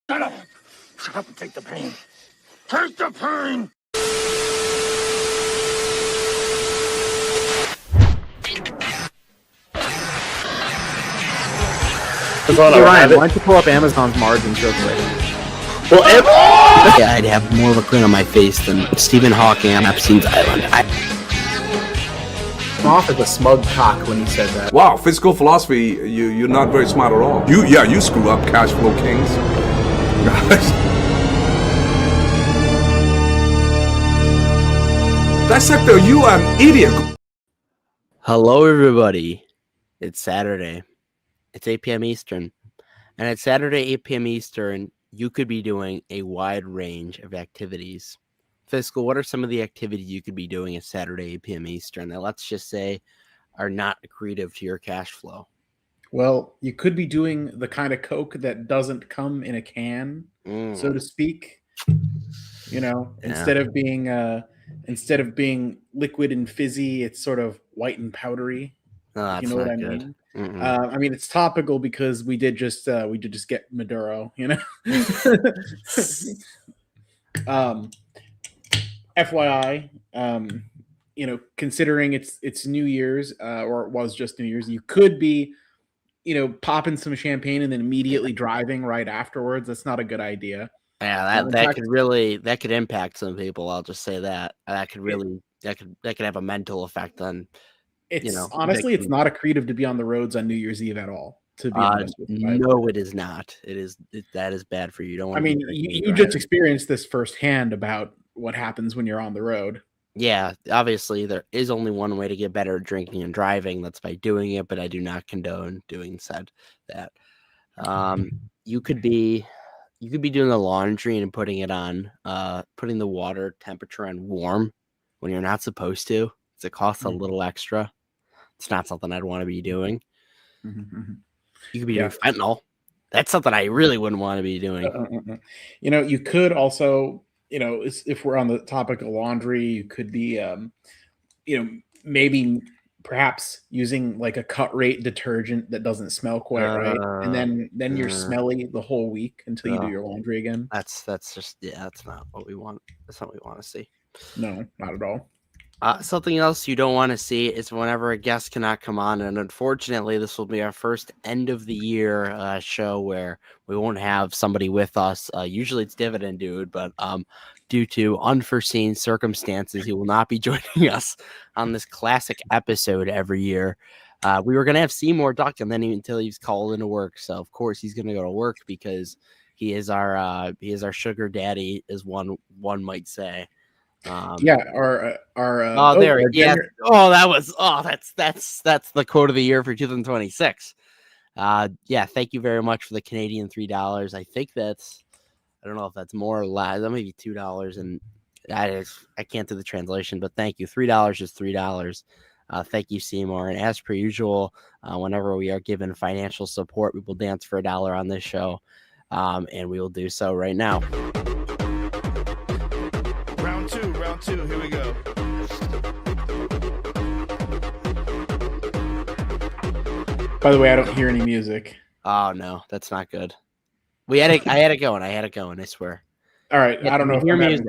Shut up! Shut up and take the pain. Take the pain! Hey Ryan, why don't you pull up Amazon's margins real quick? Well, yeah, I'd have more of a grin on my face than Stephen Hawking on Epstein's Island. I'm off as a smug cock when he said that. Wow, fiscal philosophy, you're not very smart at all. You screw up, cash flow kings. Dissector, you are an idiot. Hello, everybody. It's Saturday. It's 8 p.m. Eastern. And at Saturday, 8 p.m. Eastern, you could be doing a wide range of activities. Fiscal, what are some of the activities you could be doing at Saturday, 8 p.m. Eastern that, let's just say, are not accretive to your cash flow? Well, you could be doing the kind of Coke that doesn't come in a can, so to speak. You know, instead of being liquid and fizzy, it's sort of white and powdery. No, that's you know not what I good. mean? I mean, it's topical because we did just get Maduro, you know. FYI, you know, considering it's New Year's, or it was just New Year's, you could be, you know, popping some champagne and then immediately driving right afterwards. That's not a good idea. Yeah, that could impact some people. I'll just say that could have a mental effect on. It's honestly, it's not accretive to be on the roads on New Year's Eve at all. To be honest with you. No, it is not. That is bad for you. You don't want. I mean, you just experienced this firsthand about what happens when you're on the road. Yeah, obviously there is only one way to get better at drinking and driving. That's by doing it, but I do not condone doing that. You could be doing the laundry and putting it on, putting the water temperature on warm when you're not supposed to. It costs a little extra. It's not something I'd want to be doing. You could be doing fentanyl. That's something I really wouldn't want to be doing. You know, you could also, you know, if we're on the topic of laundry, you could be, you know, maybe perhaps using like a cut rate detergent that doesn't smell quite right, and then you're smelly the whole week until you do your laundry again. That's not what we want. That's not what we want to see. No, not at all. Something else you don't want to see is whenever a guest cannot come on, and unfortunately, this will be our first end of the year show where we won't have somebody with us. Usually, it's Dividend Dude, but due to unforeseen circumstances, he will not be joining us on this classic episode every year. We were gonna have Seymour Duck, and then until he's called into work, so of course he's gonna go to work because he is our sugar daddy, as one might say. That's the quote of the year for 2026. Thank you very much for the Canadian $3. I think I don't know if that's more or less. That may be $2, and I can't do the translation, but thank you. $3 is $3. Thank you, Seymour. And as per usual, whenever we are given financial support, we will dance for $1 on this show, and we will do so right now. Round two, here we go. By the way, I don't hear any music. Oh no, that's not good. I had it going. I swear. All right, I don't know if hear music.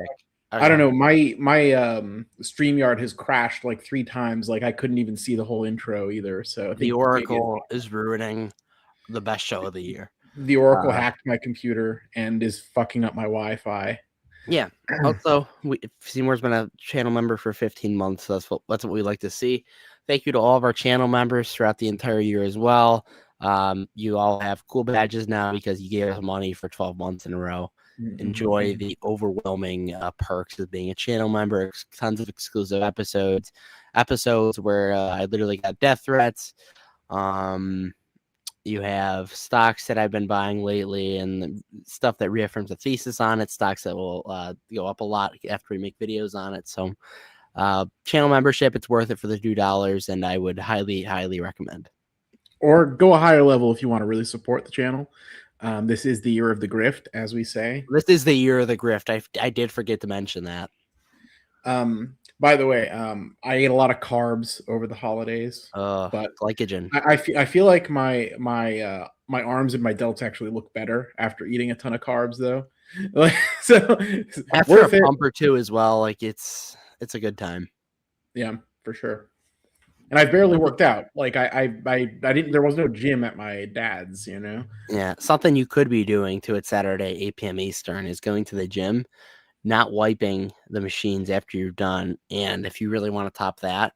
I don't know. My StreamYard has crashed like 3 times. Like I couldn't even see the whole intro either. So the Oracle is ruining the best show of the year. The Oracle hacked my computer and is fucking up my Wi-Fi. Yeah. Also, Seymour's been a channel member for 15 months. So that's what we like to see. Thank you to all of our channel members throughout the entire year as well. You all have cool badges now because you gave us money for 12 months in a row. Enjoy the overwhelming perks of being a channel member. Tons of exclusive episodes where I literally got death threats. You have stocks that I've been buying lately and stuff that reaffirms a thesis on it, stocks that will go up a lot after we make videos on it. So channel membership, it's worth it for the $2, and I would highly, highly recommend. Or go a higher level if you want to really support the channel. This is the year of the grift, as we say. This is the year of the grift. I did forget to mention that. By the way, I ate a lot of carbs over the holidays, but glycogen. I feel like my my arms and my delts actually look better after eating a ton of carbs, though. Like, so After worth a it. pump or two as well, like it's a good time. Yeah, for sure. And I've barely worked out. Like I didn't. There was no gym at my dad's. Yeah, something you could be doing to it Saturday, 8 p.m. Eastern, is going to the gym, not wiping the machines after you're done. And if you really want to top that,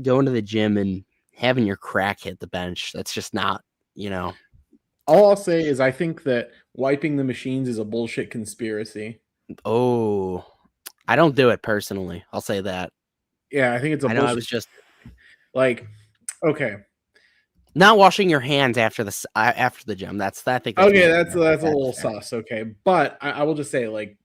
going to the gym and having your crack hit the bench. That's just not, All I'll say is I think that wiping the machines is a bullshit conspiracy. Oh, I don't do it personally. I'll say that. Yeah, I think it's a I know bullshit. I was just like, okay. not washing your hands after the gym. I think. Okay, that's a little sus. Okay, but I will just say like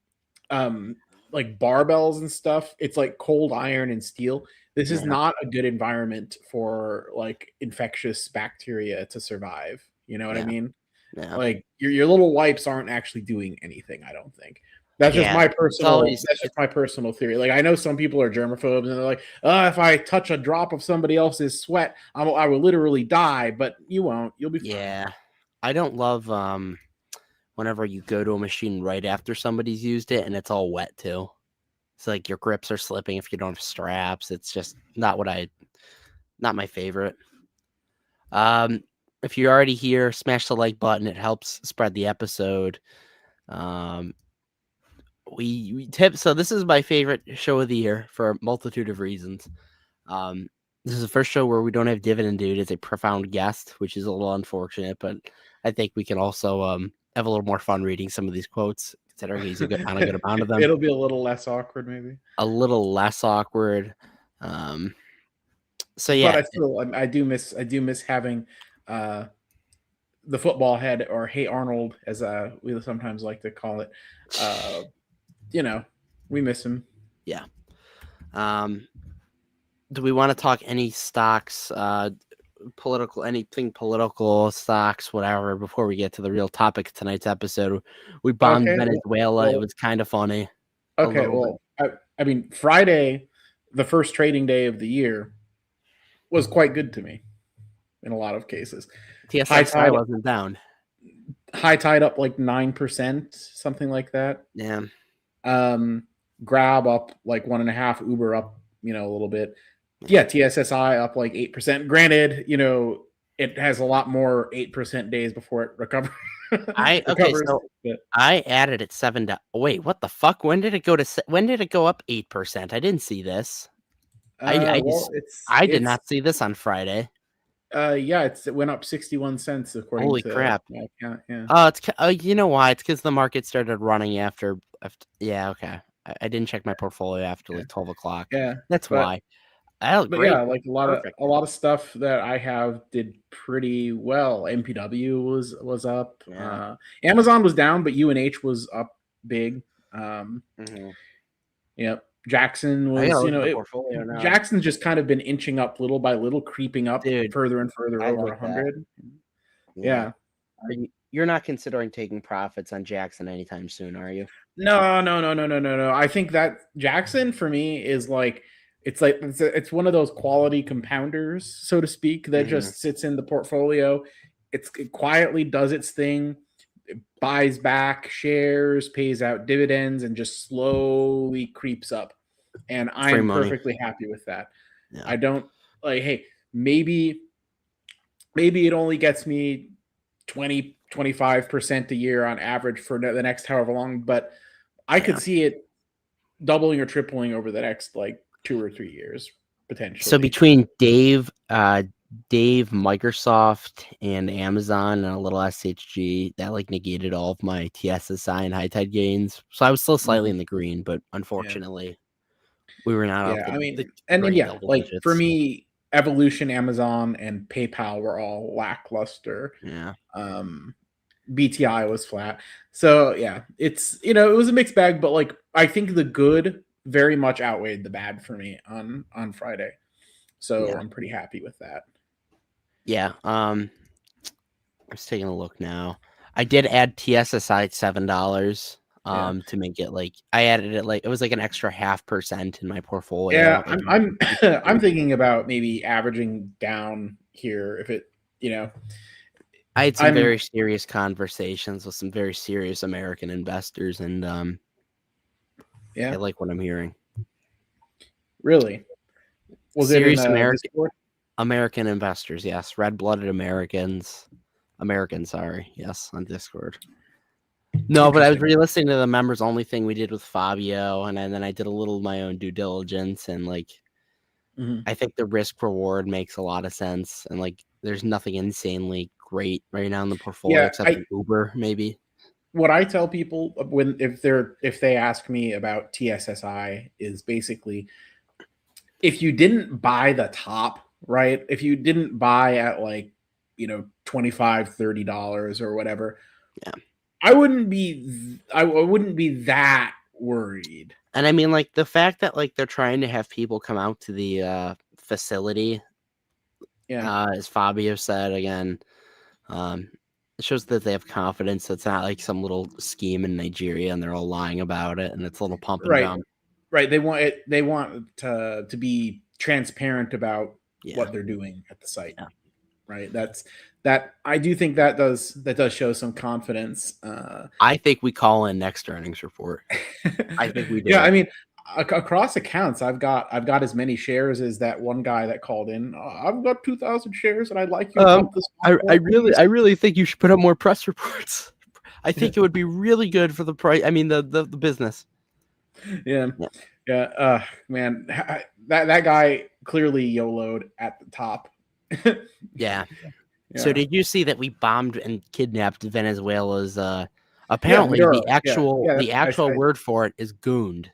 barbells and stuff. It's like cold iron and steel. This is not a good environment for like infectious bacteria to survive. You know what I mean? Yeah. Like your little wipes aren't actually doing anything. I don't think. That's just my personal. That's just my personal theory. Like I know some people are germaphobes and they're like, if I touch a drop of somebody else's sweat, I will literally die. But you won't. You'll be fine. Yeah, I don't love whenever you go to a machine right after somebody's used it and it's all wet too. It's like your grips are slipping if you don't have straps. It's just not my favorite. If you're already here, smash the like button. It helps spread the episode. We tip. So this is my favorite show of the year for a multitude of reasons. This is the first show where we don't have Dividend Dude as a profound guest, which is a little unfortunate, but I think we can also have a little more fun reading some of these quotes, considering he's a good amount of them. It'll be a little less awkward, maybe. A little less awkward. So yeah, but I do miss having the football head, or Hey Arnold, as we sometimes like to call it. We miss him. Yeah. Do we want to talk any stocks, anything political, stocks, whatever, before we get to the real topic of tonight's episode? We bombed Venezuela. It was kind of funny. Okay, well, I mean, Friday, the first trading day of the year, was quite good to me in a lot of cases. TSXI wasn't down. High tide up like 9%, something like that. Yeah. Grab up like 1.5%, Uber up, a little bit. Yeah, TSSI up like 8%. Granted, it has a lot more 8% days before it recovers. I added it $7. Wait, what the fuck? When did it go up 8%? I didn't see this. I did not see this on Friday. It went up 61 cents according Holy to crap. my account. Yeah. Oh, you know why? It's because the market started running after. Yeah, okay. I didn't check my portfolio after like 12 o'clock. Yeah, that's why. Great. Yeah, like a lot of stuff that I have did pretty well. MPW was up. Yeah. Amazon was down, but UNH was up big. Yep. Jackson was, Jackson's just kind of been inching up little by little, creeping up further and further over 100. Yeah. You're not considering taking profits on Jackson anytime soon, are you? No. I think that Jackson for me is like, it's one of those quality compounders, so to speak, that just sits in the portfolio. It quietly does its thing. It buys back shares, pays out dividends, and just slowly creeps up. And I'm perfectly happy with that. Yeah. I don't hey, maybe it only gets me 20-25% a year on average for the next however long, but I could see it doubling or tripling over the next 2 or 3 years potentially. So between Dave, Microsoft, and Amazon, and a little SHG, that negated all of my TSSI and high tide gains. So I was still slightly in the green, but unfortunately, we were not. For me, Evolution, Amazon, and PayPal were all lackluster. Yeah. BTI was flat. So yeah, it's it was a mixed bag, but I think the good very much outweighed the bad for me on Friday. So I'm pretty happy with that. Yeah. I'm just taking a look now. I did add TSSI at $7 to make it I added it it was an extra 0.5% in my portfolio. Yeah, I'm thinking about maybe averaging down here if it I had some very serious conversations with some very serious American investors, and I like what I'm hearing. Really? Was Serious it in Discord? American investors, yes. Red-blooded Americans. Sorry. Yes, on Discord. No, but I was re-listening to the members-only thing we did with Fabio, and then I did a little of my own due diligence, and, like, I think the risk-reward makes a lot of sense, and, like, there's nothing insanely great right now in the portfolio except Uber, maybe. What I tell people if they ask me about TSSI is basically, if you didn't buy the top, right? If you didn't buy at like, $25, $30 or whatever, I wouldn't be that worried. And I mean, like, the fact that, like, they're trying to have people come out to the facility, as Fabio said again, it shows that they have confidence. It's not like some little scheme in Nigeria and they're all lying about it, and it's a little pump and dump. Right. They want to be transparent about what they're doing at the site. Right. I do think that does show some confidence. I think we call in next earnings report. I think we do. Yeah, I mean, across accounts, I've got as many shares as that one guy that called in. I've got 2,000 shares, and I'd like you to help this. I really think you should put up more press reports. I think it would be really good for the price. I mean, the business. Yeah. Man, that guy clearly YOLO'd at the top. Yeah. So did you see that we bombed and kidnapped Venezuela's? Apparently, the actual word for it is gooned.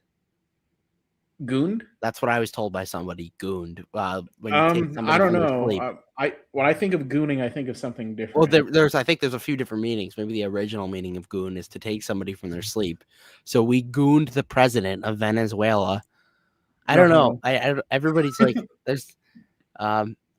Gooned? That's what I was told by somebody. Gooned. When you take I don't know. When I think of gooning, I think of something different. Well, I think there's a few different meanings. Maybe the original meaning of goon is to take somebody from their sleep. So we gooned the president of Venezuela. I don't know. Everybody's like, there's.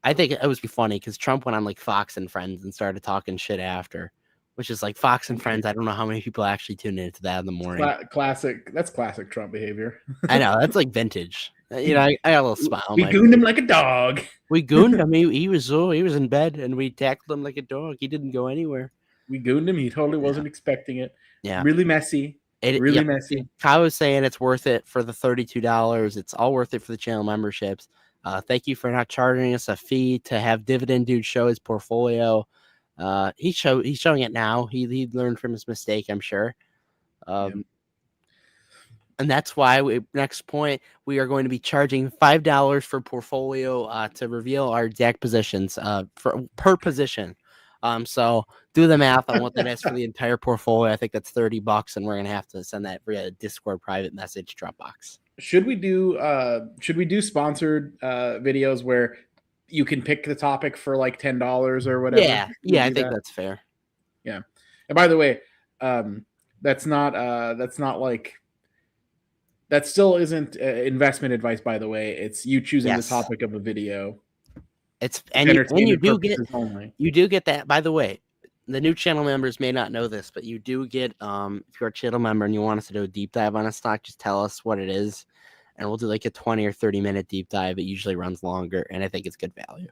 I think it was funny because Trump went on like Fox and Friends and started talking shit after, which is like Fox and Friends. I don't know how many people actually tune into that in the morning. Classic. That's classic Trump behavior. I know. That's like vintage. I got a little smile. We gooned him like a dog. We gooned him. He was in bed and we tackled him like a dog. He didn't go anywhere. We gooned him. He totally wasn't expecting it. Yeah. Really messy. Messy. I was saying it's worth it for the $32. It's all worth it for the channel memberships. Thank you for not charging us a fee to have Dividend Dude show his portfolio. He's showing it now. He learned from his mistake, I'm sure. And that's why next point we are going to be charging $5 for portfolio to reveal our exact positions per position. So do the math on what that is for the entire portfolio. I think that's $30, and we're gonna have to send that via Discord private message Dropbox. Should we do sponsored videos where you can pick the topic for like $10 or whatever? Yeah, I think that's fair. Yeah. And by the way, that's not like, that still isn't investment advice, by the way. It's you choosing the topic of a video. You do get that. By the way, the new channel members may not know this, but you do get if you're a channel member and you want us to do a deep dive on a stock, just tell us what it is, and we'll do like a 20 or 30-minute deep dive. It usually runs longer, and I think it's good value.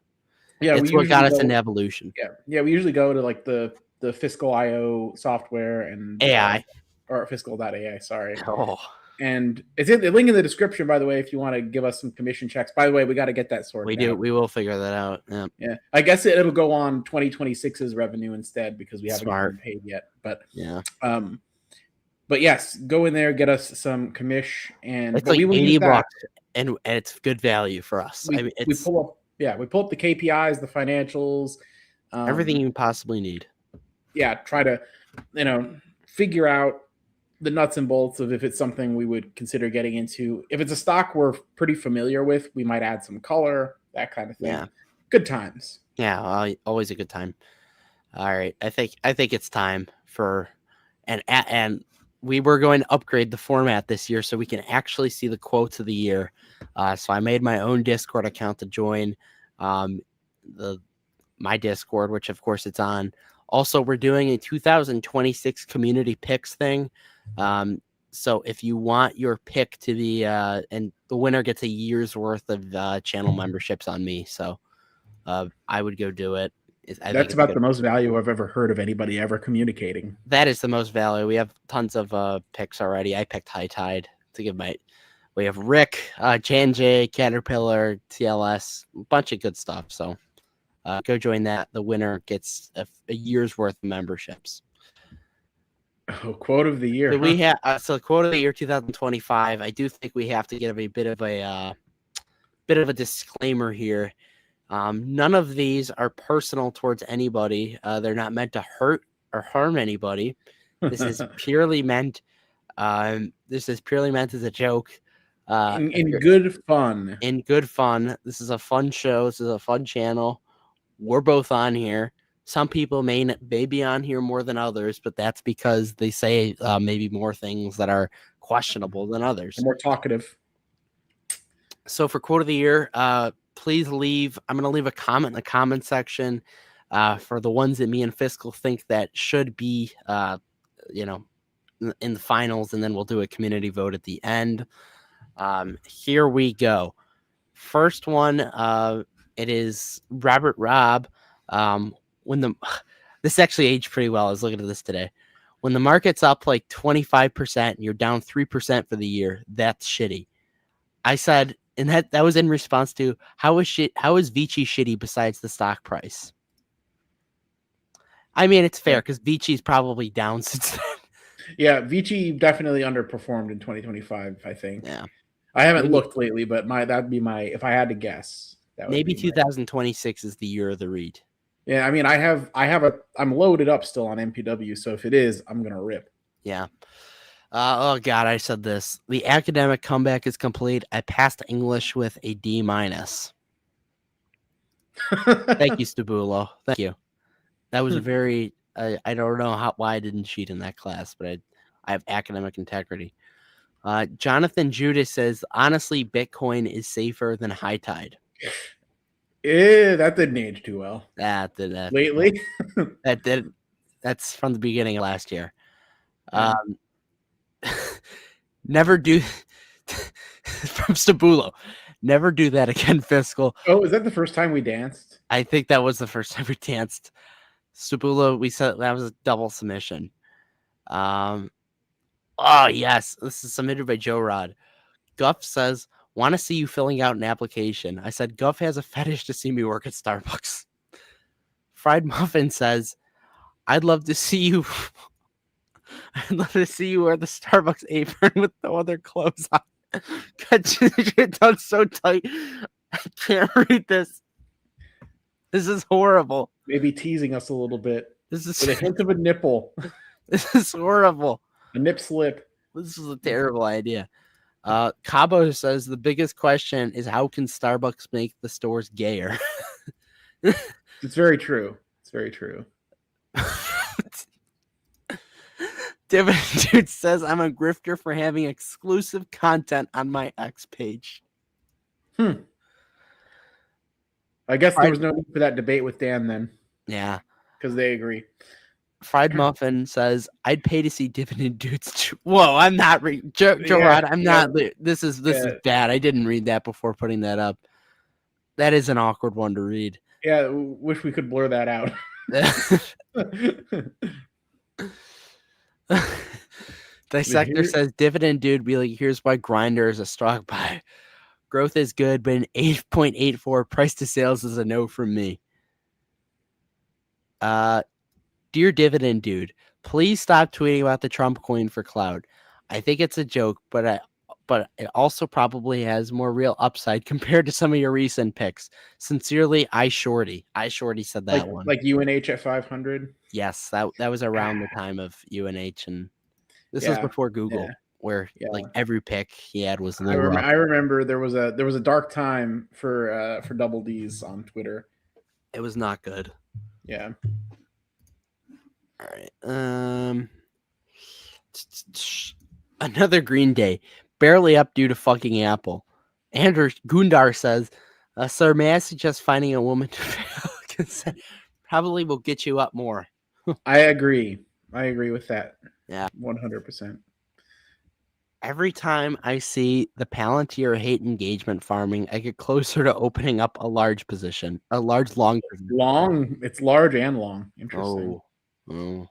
Yeah, it's what got us into evolution. Yeah, we usually go to like the Fiscal IO software and AI or Fiscal.ai. Sorry. Oh. And it's in the link in the description, by the way, if you want to give us some commission checks. By the way, we got to get that sorted. We will figure that out. Yeah. I guess it'll go on 2026's revenue instead because we haven't been paid yet. But but yes, go in there, get us some commish, and it's like $80, and it's good value for us. We pull up the KPIs, the financials, everything you possibly need. Yeah, try to figure out the nuts and bolts of if it's something we would consider getting into. If it's a stock we're pretty familiar with, we might add some color, that kind of thing. Yeah. Good times. Yeah, always a good time. All right. I think it's time for and we were going to upgrade the format this year so we can actually see the quotes of the year. So I made my own Discord account to join my Discord, which of course it's on. Also, we're doing a 2026 community picks thing. So if you want your pick to be, and the winner gets a year's worth of channel memberships on me. So I would go do it. I think That's it's about good. the most value I've ever heard of anybody ever communicating. That is the most value. We have tons of picks already. I picked High Tide to give my. We have Rick, J&J, Caterpillar, TLS, a bunch of good stuff. So go join that. The winner gets a year's worth of memberships. Oh, quote of the year. So we have so quote of the year 2025. I do think we have to give a bit of a disclaimer here. None of these are personal towards anybody. They're not meant to hurt or harm anybody. This is purely meant. This is purely meant as a joke. in good fun. In good fun. This is a fun show. This is a fun channel. We're both on here. Some people may be on here more than others, but that's because they say maybe more things that are questionable than others. More talkative. So for quote of the year, please leave. I'm going to leave a comment in the comment section for the ones that me and Fiscal think that should be, in the finals, and then we'll do a community vote at the end. Here we go. First one, it is Robert Robb. This actually aged pretty well. I was looking at this today. When the market's up like 25% and you're down 3% for the year, that's shitty. I said, and that was in response to how is Vici shitty besides the stock price? I mean, it's fair because Vici's probably down since then. Yeah, Vici definitely underperformed in 2025, I think. Yeah. I haven't looked lately, but that'd be my, if I had to guess. Maybe 2026 is the year of the REIT. Yeah, I mean, I'm loaded up still on MPW, so if it is, I'm gonna rip. Yeah. Oh God, I said this. The academic comeback is complete. I passed English with a D-. Thank you, Stabulo. Thank you. That was a very. I don't know why I didn't cheat in that class, but I have academic integrity. Jonathan Judas says, honestly, Bitcoin is safer than High Tide. That didn't age too well. That did lately. That did. That's from the beginning of last year. Yeah. Never do from Stabulo. Never do that again, Fiscal. Oh, is that the first time we danced? I think that was the first time we danced. Stabulo, we said that was a double submission. Oh yes, this is submitted by Joe Rod. Guff says, want to see you filling out an application. I said, Guff has a fetish to see me work at Starbucks. Fried Muffin says, I'd love to see you. I'd love to see you wear the Starbucks apron with no other clothes on. God, you're done so tight. I can't read this. This is horrible. Maybe teasing us a little bit. This is with a hint of a nipple. This is horrible. A nip slip. This is a terrible idea. Cabo says the biggest question is how can Starbucks make the stores gayer? It's very true. It's very true. Dividend Dude says I'm a grifter for having exclusive content on my X page. I guess there was no need for that debate with Dan then. Yeah. Because they agree. Fried Muffin says, I'd pay to see Dividend Dudes. Whoa, I'm not Joe Rod, I'm not. This is bad. I didn't read that before putting that up. That is an awkward one to read. Yeah, wish we could blur that out. Dissector says, Dividend Dude be like, here's why Grinder is a strong buy. Growth is good, but an 8.84 price to sales is a no from me. Dear Dividend Dude, please stop tweeting about the Trump coin for cloud. I think it's a joke, but it also probably has more real upside compared to some of your recent picks. Sincerely, iShorty. iShorty said that one. Like UNH at 500? Yes, that was around the time of UNH, and this was before Google, where like every pick he had was low. I remember there was a dark time for Double D's on Twitter. It was not good. Yeah. All right. Another Green Day. Barely up due to fucking Apple. Andrew Gundar says, Sir, may I suggest finding a woman to fail consent? Probably will get you up more. I agree with that. Yeah. 100%. Every time I see the Palantir hate engagement farming, I get closer to opening up a large position, a large long position. Long. It's large and long. Interesting. Oh.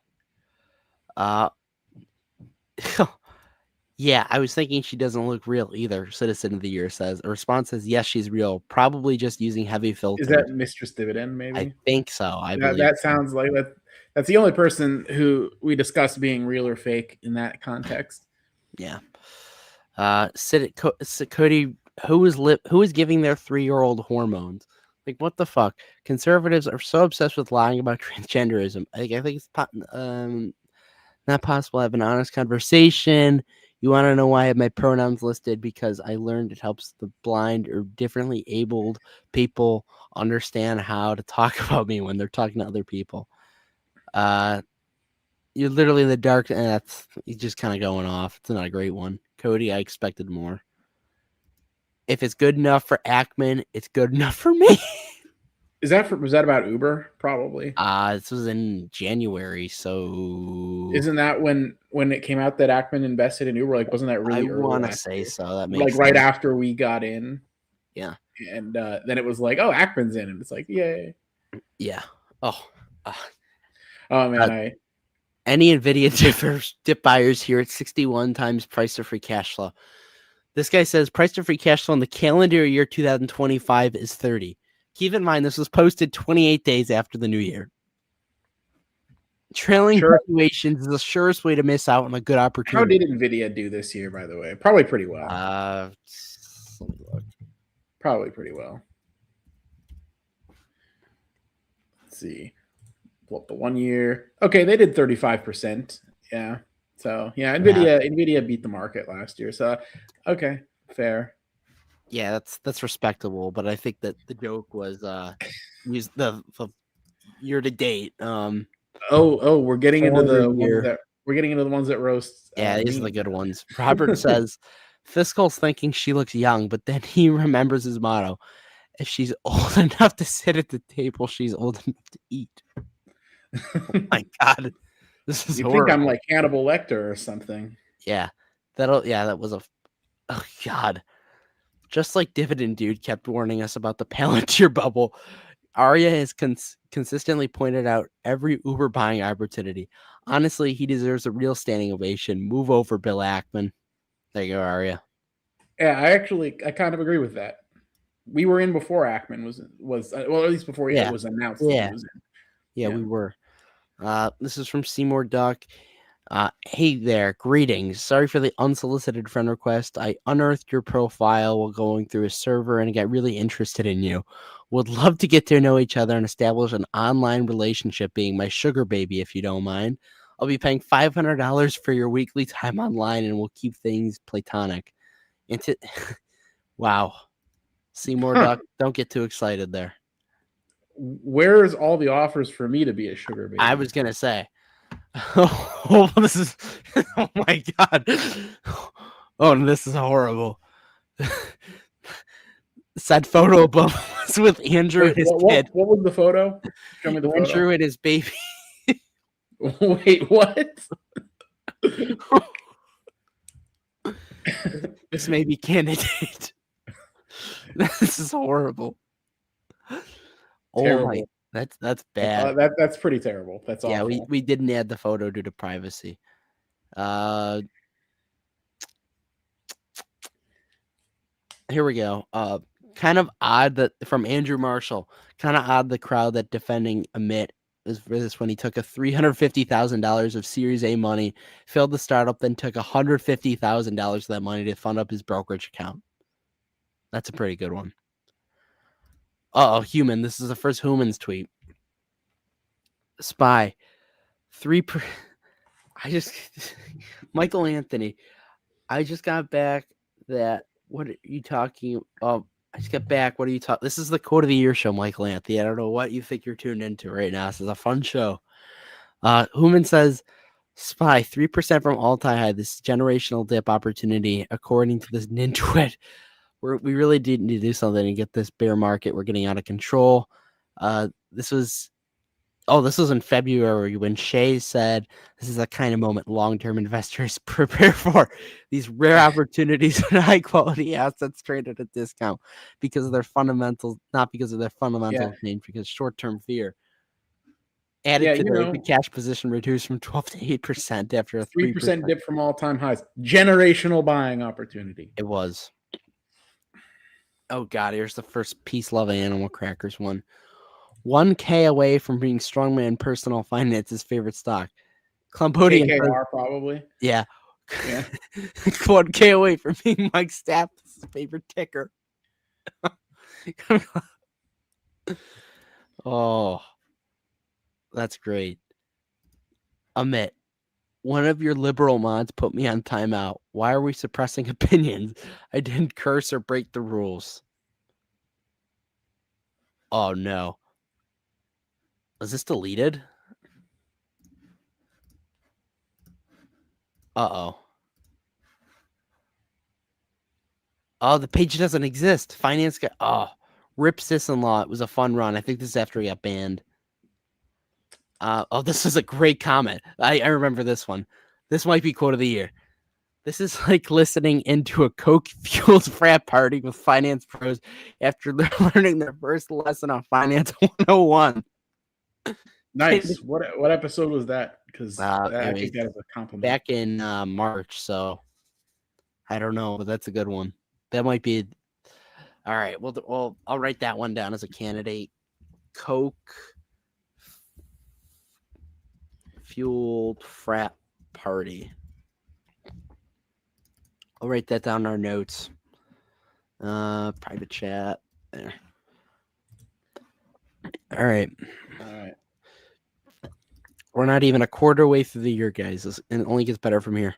Uh, yeah, I was thinking she doesn't look real either. Citizen of the Year says. A response says, yes, she's real. Probably just using heavy filters. Is that Mistress Dividend? Maybe. I think so. I believe that sounds like that. That's the only person who we discussed being real or fake in that context. Yeah. Cody, who is giving their 3-year-old hormones? Like, what the fuck? Conservatives are so obsessed with lying about transgenderism. I think it's not possible to have an honest conversation. You want to know why I have my pronouns listed? Because I learned it helps the blind or differently abled people understand how to talk about me when they're talking to other people. You're literally in the dark, and he's just kind of going off. It's not a great one. Cody, I expected more. If it's good enough for Ackman, it's good enough for me. Was that about Uber? Probably. This was in January, so isn't that when it came out that Ackman invested in Uber? Like, wasn't that really I early? I want to say so. That makes like sense. Right after we got in. Yeah. And then it was like, oh, Ackman's in, and it's like, yay. Yeah. Oh man, any NVIDIA dip buyers here at 61 times price to free cash flow. This guy says price to free cash flow in the calendar year 2025 is 30. Keep in mind, this was posted 28 days after the new year. Trailing valuations is the surest way to miss out on a good opportunity. How did NVIDIA do this year, by the way? Probably pretty well. Let me look. Probably pretty well. Let's see. Pull up the 1 year. Okay, they did 35%. Yeah. So yeah, NVIDIA beat the market last year. So okay, fair. Yeah, that's respectable, but I think that the joke was use the year to date. We're getting into the ones that roast. Yeah, these are the good ones. Robert says Fiscal's thinking she looks young, but then he remembers his motto: if she's old enough to sit at the table, she's old enough to eat. Oh my God, this is horrible. Think I'm like Hannibal Lecter or something? Yeah, that was oh God. Just like Dividend Dude kept warning us about the Palantir bubble, Arya has consistently pointed out every Uber buying opportunity. Honestly, he deserves a real standing ovation. Move over, Bill Ackman. There you go, Arya. Yeah, I kind of agree with that. We were in before Ackman was well, at least before it was announced. Yeah, that he was in. Yeah, we were. This is from Seymour Duck. Hey there, greetings. Sorry for the unsolicited friend request. I unearthed your profile while going through a server and got really interested in you. Would love to get to know each other and establish an online relationship, being my sugar baby, if you don't mind. I'll be paying $500 for your weekly time online, and we'll keep things platonic. Wow. Seymour Duck, don't get too excited there. Where's all the offers for me to be a sugar baby? I was going to say. Oh, this is. Oh my God. Oh, this is horrible. Sad photo above was with Andrew and his kid. What was the photo? Show me the photo. Andrew and his baby. Wait, what? This may be candidate. This is horrible. Terrible. Oh my. That's bad. That's pretty terrible. That's awful. Yeah, we didn't add the photo due to privacy. Here we go. Kind of odd that from Andrew Marshall. Kind of odd the crowd that defending Amit is for this when he took a $350,000 of Series A money, failed the startup, then took $150,000 of that money to fund up his brokerage account. That's a pretty good one. Human. This is the first Humans tweet. Spy. Michael Anthony. I just got back that. What are you talking? I just got back. What are you talking? This is the quote of the year show, Michael Anthony. I don't know what you think you're tuned into right now. This is a fun show. Human says, Spy, 3% from all-time high. This generational dip opportunity, according to this Nintwit. We really did need to do something to get this bear market. We're getting out of control. This was Oh, this was in February when Shay said, "This is the kind of moment long-term investors prepare for. These rare opportunities and high-quality assets trade at a discount because of their fundamentals, not because of their fundamental change, because short-term fear." Added today, the cash position reduced from 12 to 8% after a 3% dip from all-time highs. Generational buying opportunity. It was. Oh God, here's the first Peace, Love, and Animal Crackers one. 1K away from being Strongman Personal Finance's favorite stock. Cambodian KKR probably. Yeah. 1K away from being Mike Staff's favorite ticker. Oh, that's great. Amit, one of your liberal mods put me on timeout. Why are we suppressing opinions? I didn't curse or break the rules. Oh no. Was this deleted? Uh-oh. Oh, the page doesn't exist. Finance guy. Oh, rip sis-in-law. It was a fun run. I think this is after he got banned. Oh, this is a great comment. I remember this one. This might be quote of the year. This is like listening into a coke-fueled frat party with finance pros after they're learning their first lesson on Finance 101. Nice. What episode was that? Because I think that is a compliment. Back in March, so I don't know, but that's a good one. That might be. All right. Well, I'll write that one down as a candidate. Coke fueled frat party. I'll write that down in our notes. Private chat. There. All right. We're not even a quarter way through the year, guys, and it only gets better from here.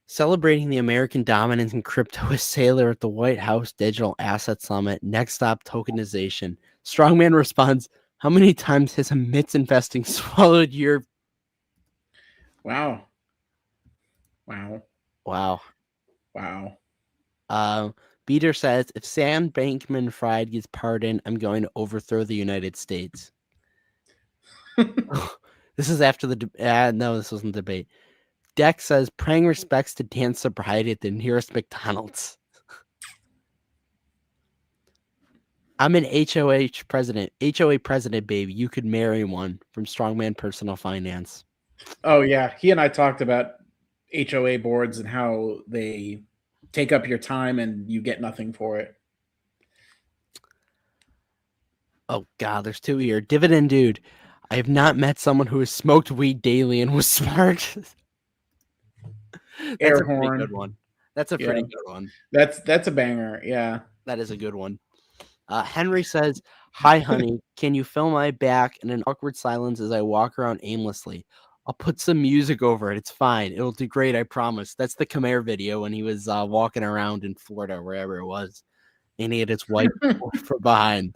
Celebrating the American dominance in crypto with Saylor at the White House Digital Asset Summit. Next stop, tokenization. Strongman responds, how many times has Amit's investing swallowed your... Wow. Beater says, if Sam Bankman-Fried gets pardoned, I'm going to overthrow the United States. This is after the no, this wasn't debate. Deck says, praying respects to Dan sobriety at the nearest McDonald's. I'm an HOA president, baby. You could marry one from Strongman Personal Finance. Oh, yeah. He and I talked about HOA boards and how they take up your time and you get nothing for it. Oh, God, there's two here. Dividend dude. I have not met someone who has smoked weed daily and was smart. That's a pretty good one. That's a pretty good one. That's a banger. Yeah. That is a good one. Henry says, hi, honey. Can you fill my back in an awkward silence as I walk around aimlessly? I'll put some music over it. It's fine. It'll do great. I promise. That's the Khmer video when he was walking around in Florida, wherever it was. And he had his wife from behind.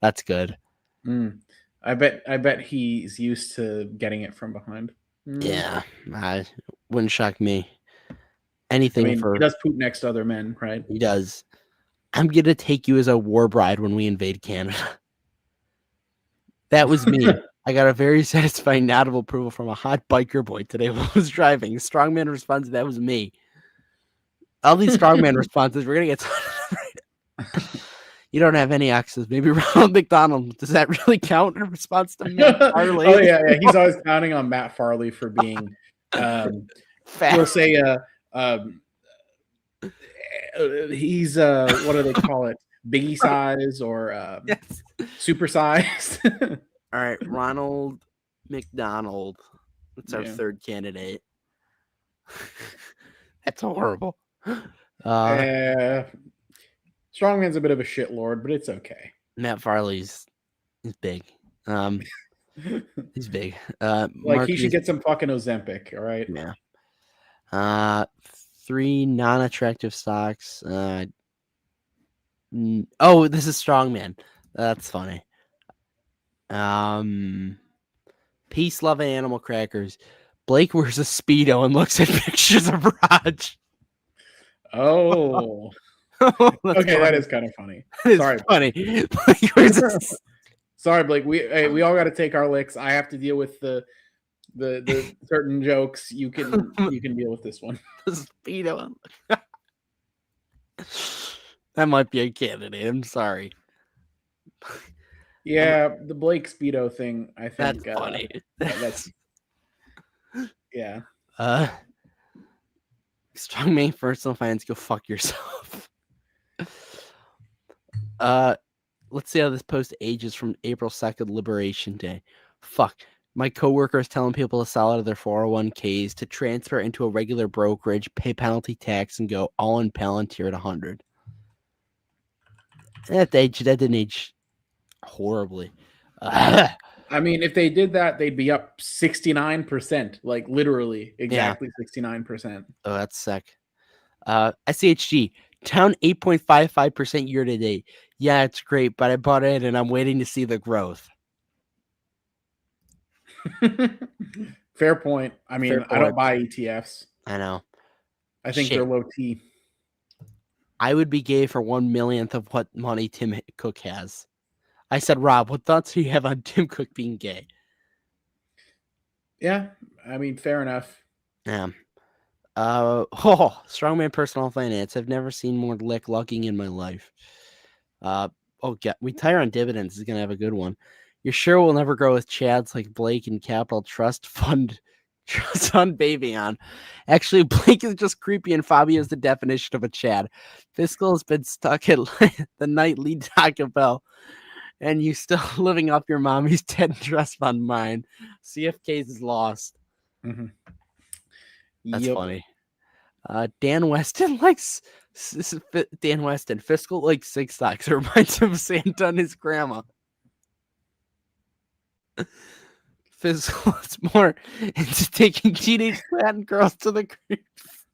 That's good. I bet he's used to getting it from behind. Yeah, wouldn't shock me. Anything he does poop next to other men, right? He does. I'm gonna take you as a war bride when we invade Canada. That was me. I got a very satisfying nod of approval from a hot biker boy today while I was driving. Strongman response, that was me. All these strongman responses, we're gonna get You don't have any access. Maybe Ronald McDonald. Does that really count in response to Matt Farley? Oh, yeah. He's always counting on Matt Farley for being, we'll say, he's, what do they call it? Biggie size or super size. All right. Ronald McDonald. That's our third candidate. That's horrible. Strongman's a bit of a shitlord, but it's okay. Matt Farley's big. He's big. He should get some fucking Ozempic, all right? Yeah. 3 non-attractive stocks. Oh, this is Strongman. That's funny. Peace, Love, and Animal Crackers. Blake wears a Speedo and looks at pictures of Raj. Oh. Okay, funny. That is kind of funny. Sorry. Funny. Sorry, Blake. We all got to take our licks. I have to deal with the certain jokes. You can deal with this one. The Speedo. That might be a candidate. I'm sorry. Yeah, the Blake Speedo thing. I think That's funny. That's yeah. Strongman personal finance. Go fuck yourself. Let's see how this post ages from April 2nd, Liberation Day. Fuck. My coworker is telling people to sell out of their 401ks to transfer into a regular brokerage, pay penalty tax, and go all in Palantir at 100. That didn't age horribly. I mean, if they did that, they'd be up 69%. Like literally, exactly 69%. Oh, that's sick. SCHG. Down 8.55% year to date. Yeah, it's great, but I bought it and I'm waiting to see the growth. Fair point. I mean, I don't buy ETFs. I know. I think they're low T. I would be gay for 1/1,000,000th of what money Tim Cook has. I said, Rob, what thoughts do you have on Tim Cook being gay? Yeah, I mean, fair enough. Yeah. Strongman personal finance. I've never seen more lucking in my life. Retire on dividends is gonna have a good one. You're sure we'll never grow with Chads like Blake and Capital Trust Fund Baby on. Actually, Blake is just creepy and Fabio is the definition of a Chad. Fiscal has been stuck at the nightly Taco Bell. And you still living off your mommy's 10 trust fund mine. CFK's is lost. Mm-hmm. That's funny. Dan Weston likes Dan Weston. Fiscal like 6 stocks. It reminds him of Santa and his grandma. Fiscal is more into taking teenage Latin girls to the creeps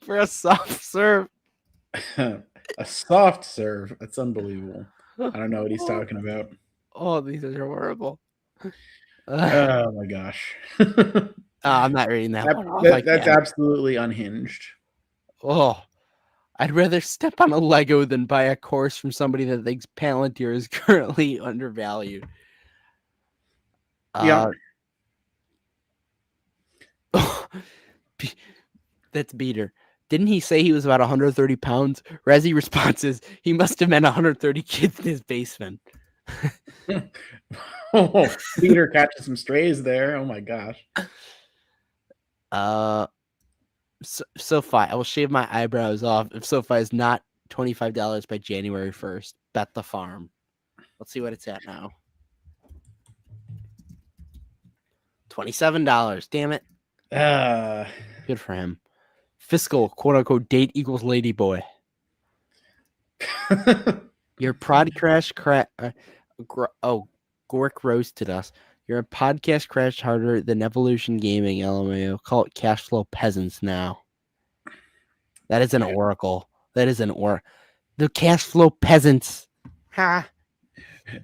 for a soft serve. A soft serve. That's unbelievable. I don't know what he's talking about. Oh, these are horrible. Oh my gosh. I'm not reading that one. That's absolutely unhinged. Oh, I'd rather step on a Lego than buy a course from somebody that thinks Palantir is currently undervalued. Yeah. That's Beater. Didn't he say he was about 130 pounds? Rezzy responses, he must have meant 130 kids in his basement. Oh, Peter catching some strays there. Oh my gosh. SoFi. I will shave my eyebrows off if SoFi is not $25 by January 1st. Bet the farm. Let's see what it's at now. $27. Damn it. Good for him. Fiscal, quote unquote, date equals ladyboy. Your pod crash Gork roasted us. Your podcast crashed harder than Evolution Gaming, LMAO. Call it cash flow peasants now. That is an oracle. The cash flow peasants. Ha.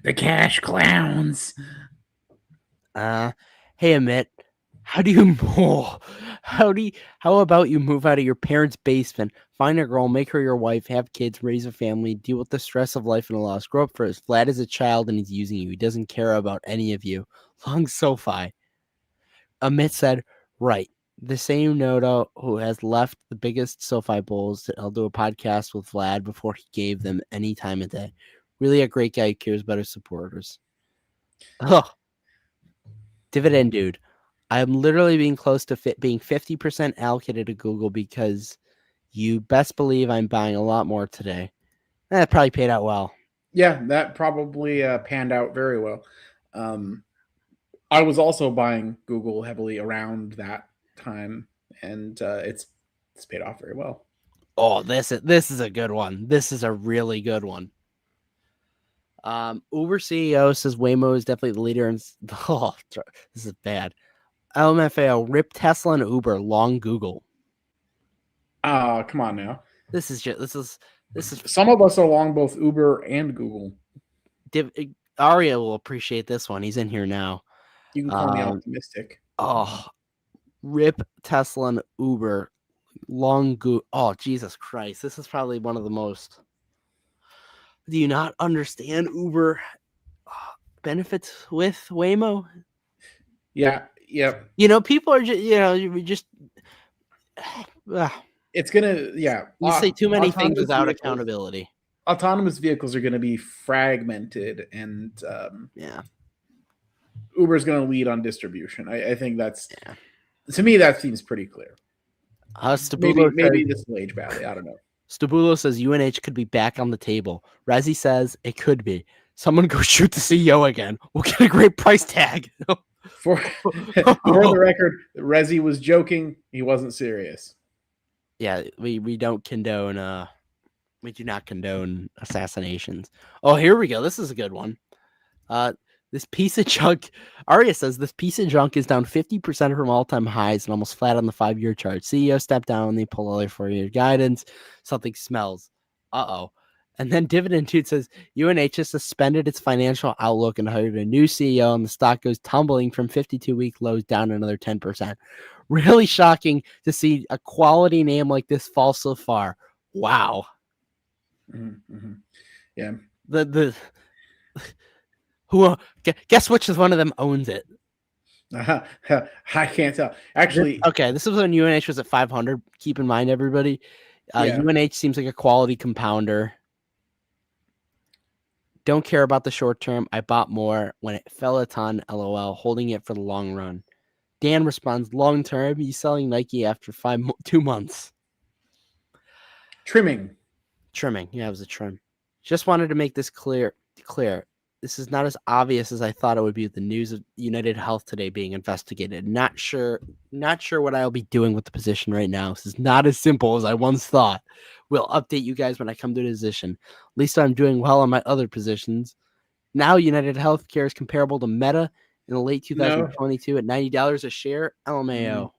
The cash clowns. Hey, Amit. How about you move out of your parents' basement, find a girl, make her your wife, have kids, raise a family, deal with the stress of life and a loss, grow up first. Vlad is a child and he's using you. He doesn't care about any of you. Long SoFi. Amit said, right. The same Noto who has left the biggest SoFi bulls. I'll do a podcast with Vlad before he gave them any time of day. Really a great guy who cares about his supporters. Ugh. Dividend dude. I'm literally being close to being 50% allocated to Google because you best believe I'm buying a lot more today. That probably paid out well. Yeah, that probably panned out very well. I was also buying Google heavily around that time, and it's paid off very well. Oh, this is a good one. This is a really good one. Uber CEO says Waymo is definitely the leader in. This is bad. LMFAO, rip Tesla and Uber, long Google. Come on now. This is Some of us are long both Uber and Google. Aria will appreciate this one. He's in here now. You can call me optimistic. Oh, rip Tesla and Uber, long Google. Oh, Jesus Christ. This is probably one of the most. Do you not understand Uber benefits with Waymo. Yeah. Yep. People are just, we just It's gonna. Yeah. you say too many things Autonomous without vehicles. accountability. Autonomous vehicles are going to be fragmented, and Yeah. Uber is going to lead on distribution. I think that's Yeah. to me that seems pretty clear. Maybe this will age badly. I don't know. Stabulo says UNH could be back on the table. Rezi says it could be. Someone go shoot the CEO again. We'll get a great price tag. For the record, Rezi was joking. He wasn't serious. Yeah, we don't condone we do not condone assassinations. Oh, here we go. This is a good one. This piece of junk, Arya says this piece of junk is down 50% from all-time highs and almost flat on the 5-year chart. CEO stepped down, they pull other 4-year guidance. Something smells. Uh-oh. And then Dividend Dude says UNH has suspended its financial outlook and hired a new CEO, and the stock goes tumbling from 52-week lows down another 10%. Really shocking to see a quality name like this fall so far. Wow. Mm-hmm. Yeah. Who guess which one of them owns it? I can't tell. Actually, okay, this is when UNH was at 500. Keep in mind, everybody, UNH seems like a quality compounder. Don't care about the short term. I bought more when it fell a ton. LOL. Holding it for the long run. Dan responds, long term. He's selling Nike after 2 months. Trimming. Yeah, it was a trim. Just wanted to make this clear. This is not as obvious as I thought it would be with the news of United Health today being investigated. Not sure what I'll be doing with the position right now. This is not as simple as I once thought. We'll update you guys when I come to a decision. At least I'm doing well on my other positions. Now United Healthcare is comparable to Meta in the late 2022 at $90 a share. LMAO.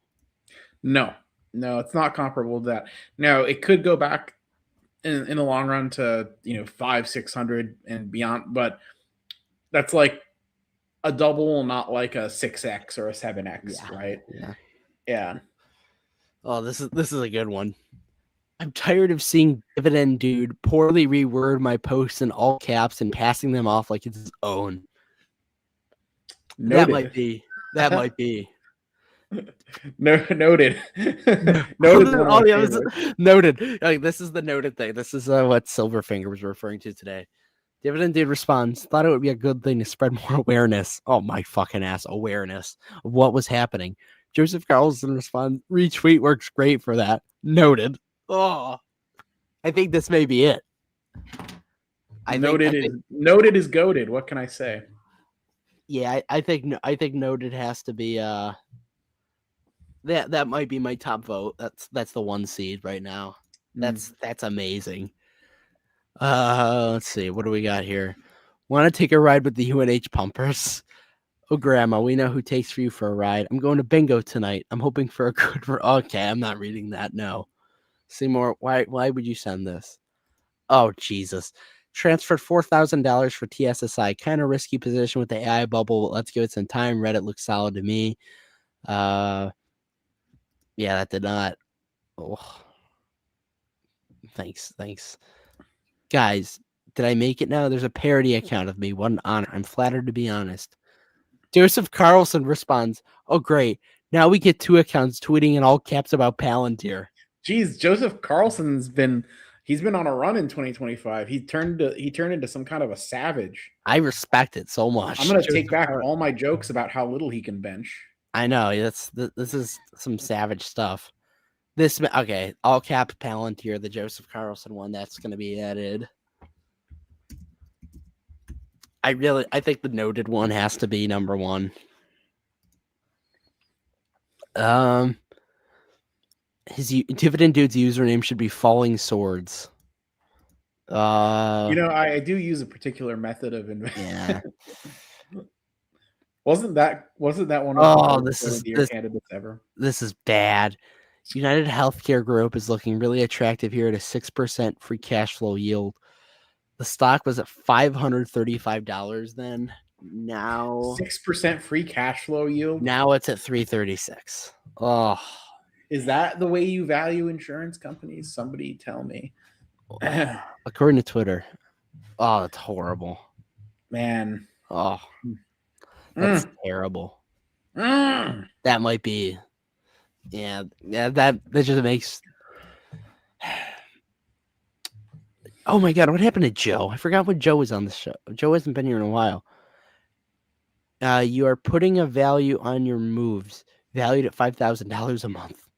No, it's not comparable to that. No, it could go back in the long run to 500-600 and beyond, but that's like a double, not like a 6x or a 7x, right? Yeah. Oh, this is a good one. I'm tired of seeing Dividend Dude poorly reword my posts in all caps and passing them off like it's his own. Noted. That might be. Noted. Noted. Like, this is the noted thing. This is what Silverfinger was referring to today. Dividend Dude responds, thought it would be a good thing to spread more awareness. Oh, my fucking ass. Awareness of what was happening. Joseph Carlson responds, retweet works great for that. Noted. Oh, I think this may be it. Noted is goated. What can I say? Yeah, I think noted has to be that might be my top vote. That's the 1 seed right now. That's amazing. Let's see. What do we got here? Want to take a ride with the UNH pumpers? Oh, Grandma, we know who takes for you for a ride. I'm going to bingo tonight. I'm hoping for a good. Okay, I'm not reading that. No. Seymour, why would you send this? Oh, Jesus. Transferred $4,000 for TSSI. Kind of risky position with the AI bubble, but let's give it some time. Reddit looks solid to me. Yeah, that did not. Oh. Thanks. Guys, did I make it now? There's a parody account of me. What an honor. I'm flattered to be honest. Joseph Carlson responds, oh, great. Now we get 2 accounts tweeting in all caps about Palantir. Geez, Joseph Carlson's been on a run in 2025. He turned into some kind of a savage. I respect it so much. I'm going to take back all my jokes about how little he can bench. I know. This is some savage stuff. Okay, all cap Palantir, the Joseph Carlson one, that's going to be added. I think the noted one has to be number 1. His Dividend Dude's username should be Falling Swords. I do use a particular method of yeah. Wasn't that one of the candidates ever? This is bad. United Healthcare Group is looking really attractive here at a 6% free cash flow yield. The stock was at $535 then. Now 6% free cash flow yield. Now it's at $336. Oh, is that the way you value insurance companies? Somebody tell me. According to Twitter. Oh, that's horrible. Man. Oh, that's terrible. That might be. Yeah. That just makes. Oh my God, what happened to Joe? I forgot when Joe was on the show. Joe hasn't been here in a while. You are putting a value on your moves, valued at $5,000 a month.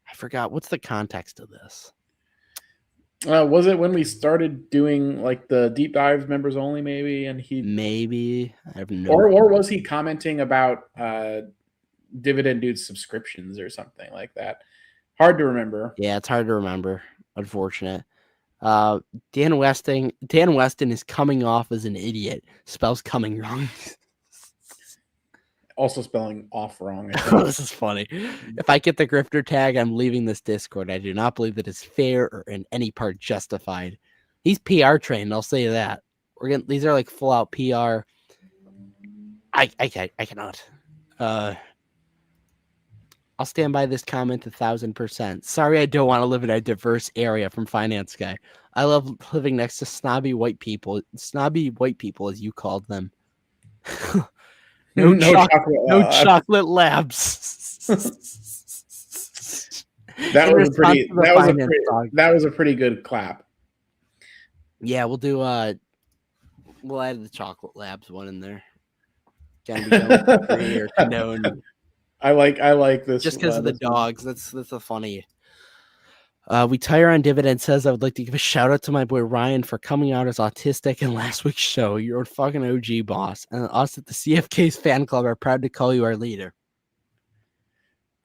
I forgot. What's the context of this? Was it when we started doing like the deep dives members only, maybe? And Maybe I have no. Or was he commenting about Dividend Dude's subscriptions or something like that? Hard to remember. Yeah, it's hard to remember. Unfortunate. Dan Weston is coming off as an idiot. Spells coming wrong. Also spelling off wrong. I think. This is funny. If I get the grifter tag, I'm leaving this Discord. I do not believe that it's fair or in any part justified. He's PR trained, I'll say that. These are like full out PR. I cannot. I'll stand by this comment 1,000%. Sorry, I don't want to live in a diverse area from Finance Guy. I love living next to snobby white people, as you called them. No chocolate labs. That was a pretty good clap. Yeah, we'll add the chocolate labs one in there. I like this just because of the dogs. That's a funny. We Tire on Dividend says I would like to give a shout out to my boy Ryan for coming out as autistic in last week's show. You're a fucking OG boss, and us at the CFK's fan club are proud to call you our leader.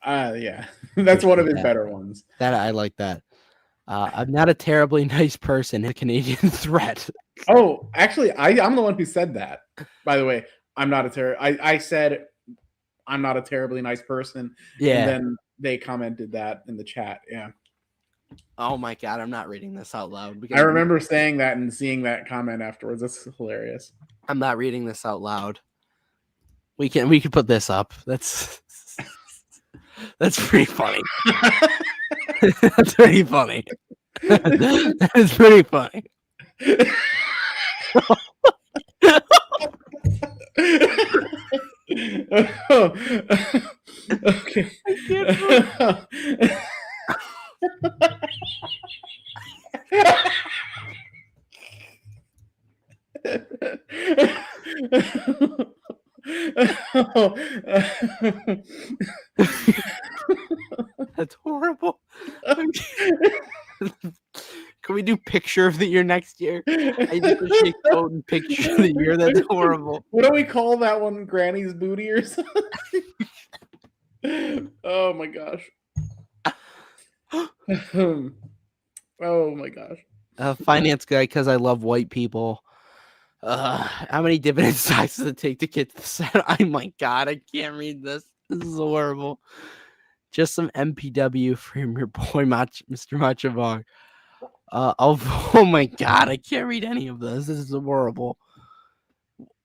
Yeah, that's one of his better ones. That I like that. I'm not a terribly nice person. A Canadian threat. Oh, actually, I'm the one who said that. By the way, I'm not a I said I'm not a terribly nice person. Yeah. And then they commented that in the chat. Yeah. Oh my God, I'm not reading this out loud. I remember saying that and seeing that comment afterwards. That's hilarious. I'm not reading this out loud. We can put this up. That's pretty funny. That's pretty funny. That's pretty funny. Okay. That's horrible. Can we do picture of the year next year? I just appreciate quote and picture of the year. That's horrible. What do we call that one? Granny's booty or something? Oh my gosh. Oh my gosh. Finance Guy, because I love white people. How many dividend stocks does it take to get to the set? Oh my God, I can't read this. This is horrible. Just some MPW from your boy Mr. Machavong. Oh my God, I can't read any of this. This is horrible.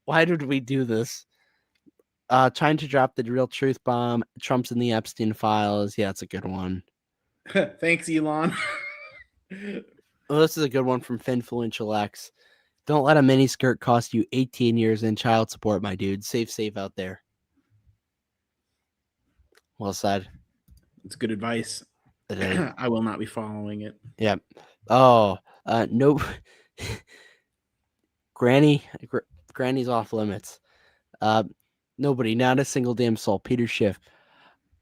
Why did we do this? Trying to drop the real truth bomb. Trump's in the Epstein files. Yeah, it's a good one. Thanks, Elon. Oh, this is a good one from Finfluential X. Don't let a miniskirt cost you 18 years in child support, my dude. Safe out there. Well said. It's good advice. I will not be following it. Yeah. Oh, no. Granny's off limits. Nobody, not a single damn soul. Peter Schiff.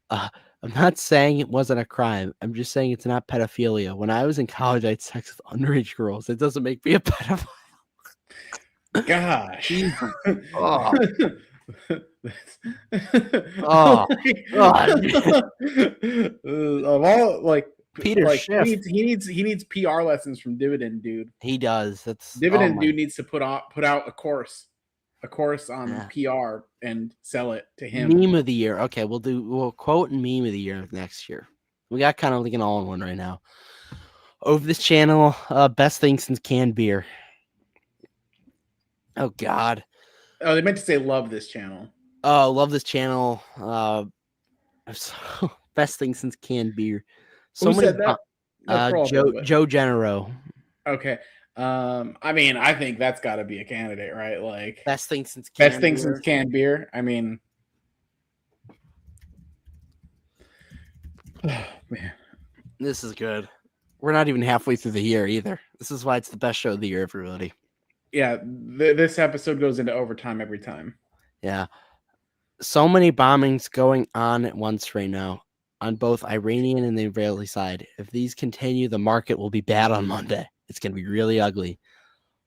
I'm not saying it wasn't a crime. I'm just saying it's not pedophilia. When I was in college, I had sex with underage girls. It doesn't make me a pedophile. Gosh. Oh. Oh. God. Of all, like Peter Schiff. he needs PR lessons from Dividend Dude. He does. That's Dividend Dude needs to put out a course on PR and sell it to him. Meme of the year. Okay, we'll quote and meme of the year next year. We got kind of like an all-in-one right now. Over this channel, best thing since canned beer. Oh God. Oh, they meant to say love this channel. Oh, love this channel. Best thing since canned beer. Who said that? Joe Genero. Okay. I mean, I think that's got to be a candidate, right? Like Best thing since best canned thing beer. since canned beer. I mean, oh, man. This is good. We're not even halfway through the year either. This is why it's the best show of the year, everybody. Yeah, this episode goes into overtime every time. Yeah. So many bombings going on at once right now on both Iranian and the Israeli side. If these continue, the market will be bad on Monday. It's going to be really ugly.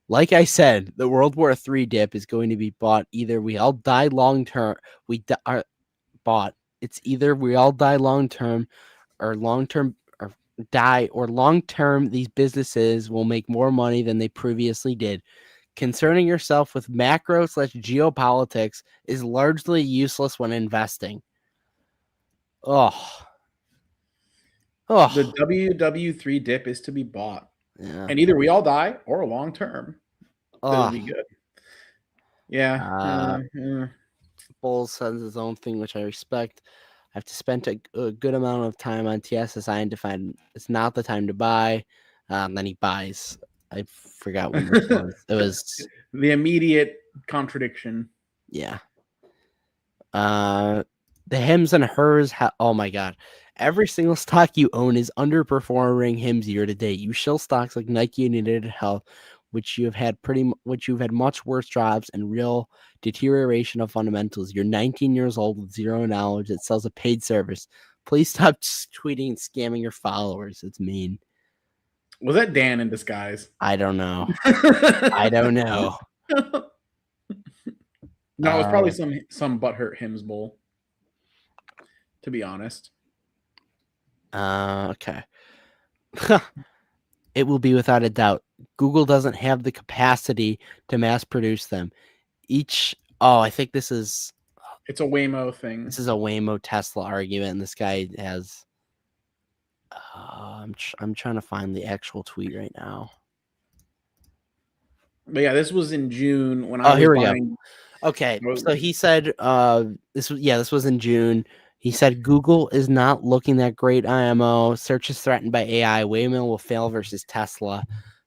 Like I said, the World War III dip is going to be bought. Either we all die long term. Are bought. It's either we all die long term, or long term, or die, or long term. These businesses will make more money than they previously did. Concerning yourself with macro/geopolitics is largely useless when investing. The The WW3 dip is to be bought, yeah. and either we all die or long term, that'll be good. Yeah. Bulls says his own thing, which I respect. I have to spend a good amount of time on TSSI to find it's not the time to buy. Then he buys. I forgot what it was. It was the immediate contradiction. Yeah. The Hims and Hers. Oh my God. Every single stock you own is underperforming Hims year to date. You shill stocks like Nike and United Health, which you've had much worse drops and real deterioration of fundamentals. You're 19 years old with zero knowledge that sells a paid service. Please stop tweeting and scamming your followers. It's mean. Was that Dan in disguise? I don't know. I don't know. No, it was probably some butthurt Hims bowl, to be honest. Okay. It will be without a doubt. Google doesn't have the capacity to mass produce them. I think this is... It's a Waymo thing. This is a Waymo Tesla argument, and this guy has... I'm trying to find the actual tweet right now. But yeah, this was in June when I was buying... Go. Okay, so he said this was in June. He said Google is not looking that great. IMO search is threatened by AI. Waymo will fail versus Tesla.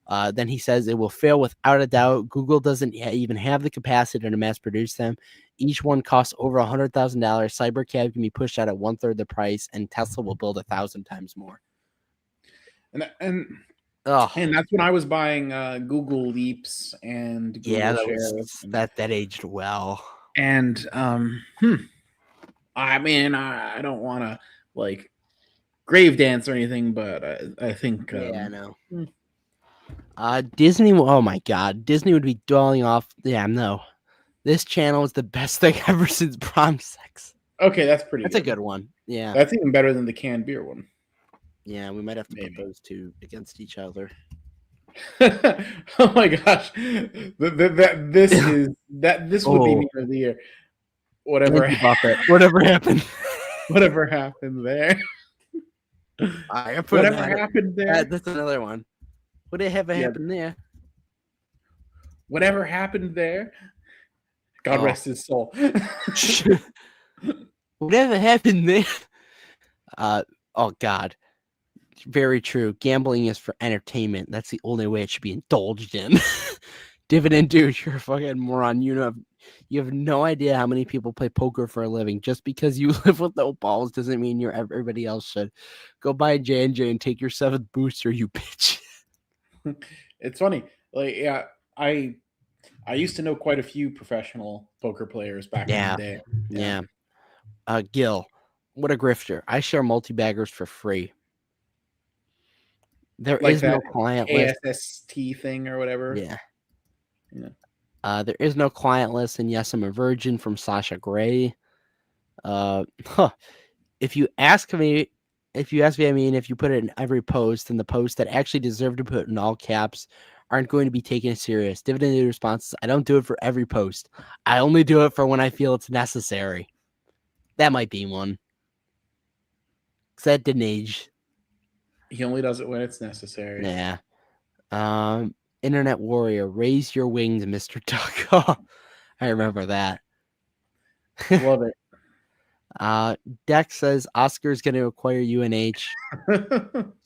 Then he says it will fail without a doubt. Google doesn't even have the capacity to mass produce them. Each one costs over $100,000. Cybercab can be pushed out at 1/3 the price, and Tesla will build 1,000 times more. And that's when I was buying Google Leaps and Google Shares. That aged well. And I mean, I don't want to like grave dance or anything, but I think I know. Disney. Oh my God, Disney would be dwelling off. Yeah, no. This channel is the best thing ever since prom sex. Okay, that's a good one. Yeah, that's even better than the canned beer one. Yeah, we might have to put those two against each other. Oh my gosh, this would be Meme of the Year. Whatever happened. Whatever happened there. Whatever happened there. That's another one. Whatever happened there. Whatever happened there. God rest his soul. Whatever happened there. Oh God. Very true. Gambling is for entertainment. That's the only way it should be indulged in. Dividend, dude, you're a fucking moron. You have no idea how many people play poker for a living. Just because you live with no balls doesn't mean everybody else should. Go buy a J&J and take your 7th booster, you bitch. It's funny. Like, yeah, I used to know quite a few professional poker players back in the day. Yeah. Gil, what a grifter. I share multi-baggers for free. There is no client list. ASST thing or whatever. Yeah. There is no client list, and yes, I'm a virgin from Sasha Gray. If you ask me, if you put it in every post, then the posts that actually deserve to put in all caps aren't going to be taken serious. Dividend responses, I don't do it for every post. I only do it for when I feel it's necessary. That might be one. Because that didn't age. He only does it when it's necessary. Yeah. Internet Warrior, raise your wings, Mr. Duck. I remember that. Love it. Dex says Oscar's going to acquire UNH.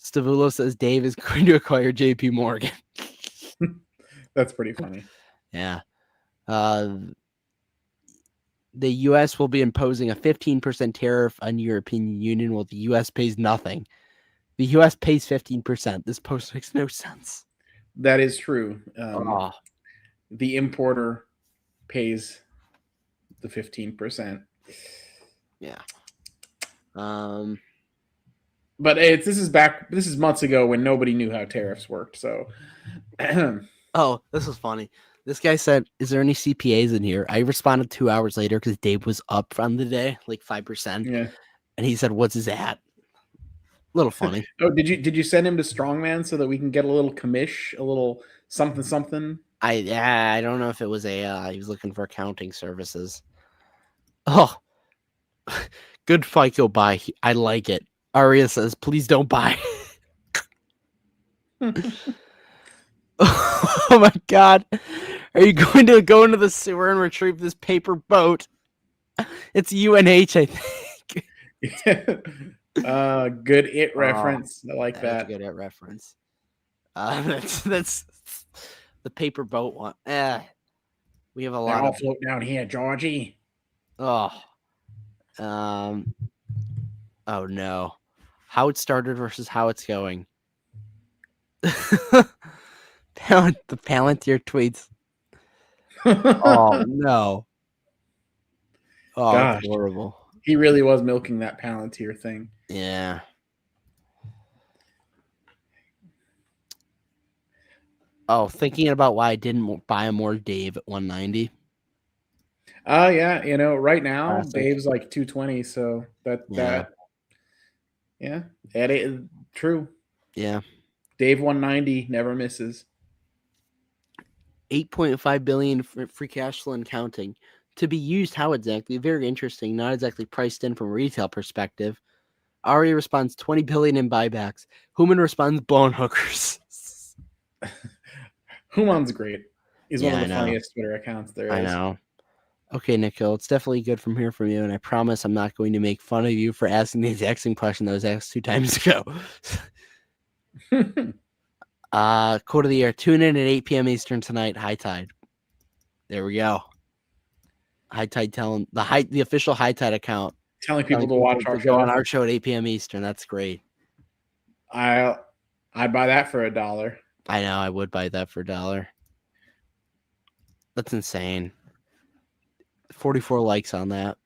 Stavulo says Dave is going to acquire JP Morgan. That's pretty funny. Yeah. The U.S. will be imposing a 15% tariff on European Union while the U.S. pays nothing. The U.S. pays 15%. This post makes no sense. That is true. Oh, The importer pays the 15%. yeah. But this is months ago when nobody knew how tariffs worked. So, Oh, this was funny. This guy said, "Is there any CPAs in here?" I responded 2 hours later because Dave was up from the day, like 5%, yeah. and he said, "What's his at?" Little funny. Oh, did you send him to Strongman so that we can get a little commish, a little something? I don't know if it was he was looking for accounting services. Oh, good FICO buy. I like it. Aria says, "Please don't buy." Oh my god. Are you going to go into the sewer and retrieve this paper boat? It's UNH, I think. Good it reference. I like That's that. a good reference. That's the paper boat one. We have a lot I'll of float down here, Georgie. oh no. How it started versus how it's going. The Palantir tweets. Oh no. Oh, Gosh. it's horrible. He really was milking that Palantir thing. Yeah. Oh, thinking about why I didn't buy more Dave at 190. Yeah, right now Classic. Dave's like 220, so that is true. Yeah. Dave 190 never misses. 8.5 billion for free cash flow and counting. To be used how exactly? Very interesting. Not exactly priced in from a retail perspective. Ari responds 20 billion in buybacks. Human responds blown hookers. Human's great. He's one Yeah, of the I know. funniest Twitter accounts there is. I know. Okay, Nikhil, it's definitely good from here from you, and I promise I'm not going to make fun of you for asking the exact same question that was asked 2 times ago. Quote of the year: tune in at 8 p.m. Eastern tonight. High Tide. There we go. High Tide telling the official High Tide account Telling people to watch our go show. on our show at 8 p.m. Eastern. That's great. I'd buy that for $1. I know. I would buy that for $1. That's insane. 44 likes on that.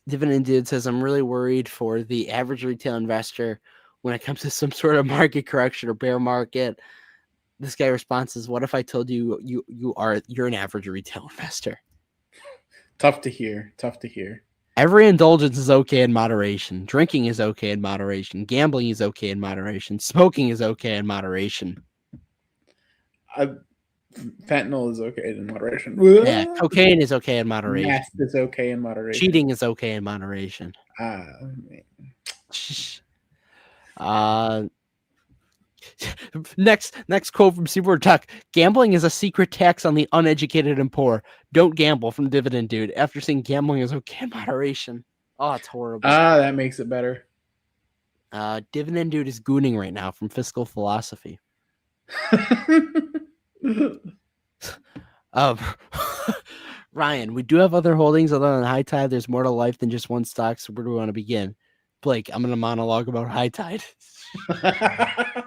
Dividend Dude says, I'm really worried for the average retail investor when it comes to some sort of market correction or bear market. This guy responds is, what if I told you you're an average retail investor? Tough to hear. Every indulgence is okay in moderation. Drinking is okay in moderation. Gambling is okay in moderation. Smoking is okay in moderation. Fentanyl is okay in moderation. Yeah, cocaine is okay in moderation. Meth is okay in moderation. Cheating is okay in moderation. Next quote from Seaboard Tuck. Gambling is a secret tax on the uneducated and poor. Don't gamble, from Dividend Dude. After saying gambling is okay in moderation. Oh, it's horrible. That makes it better. Dividend Dude is gooning right now from Fiscal Philosophy. Ryan, we do have other holdings other than High Tide. There's more to life than just one stock. So where do we want to begin? Blake, I'm going to monologue about High Tide.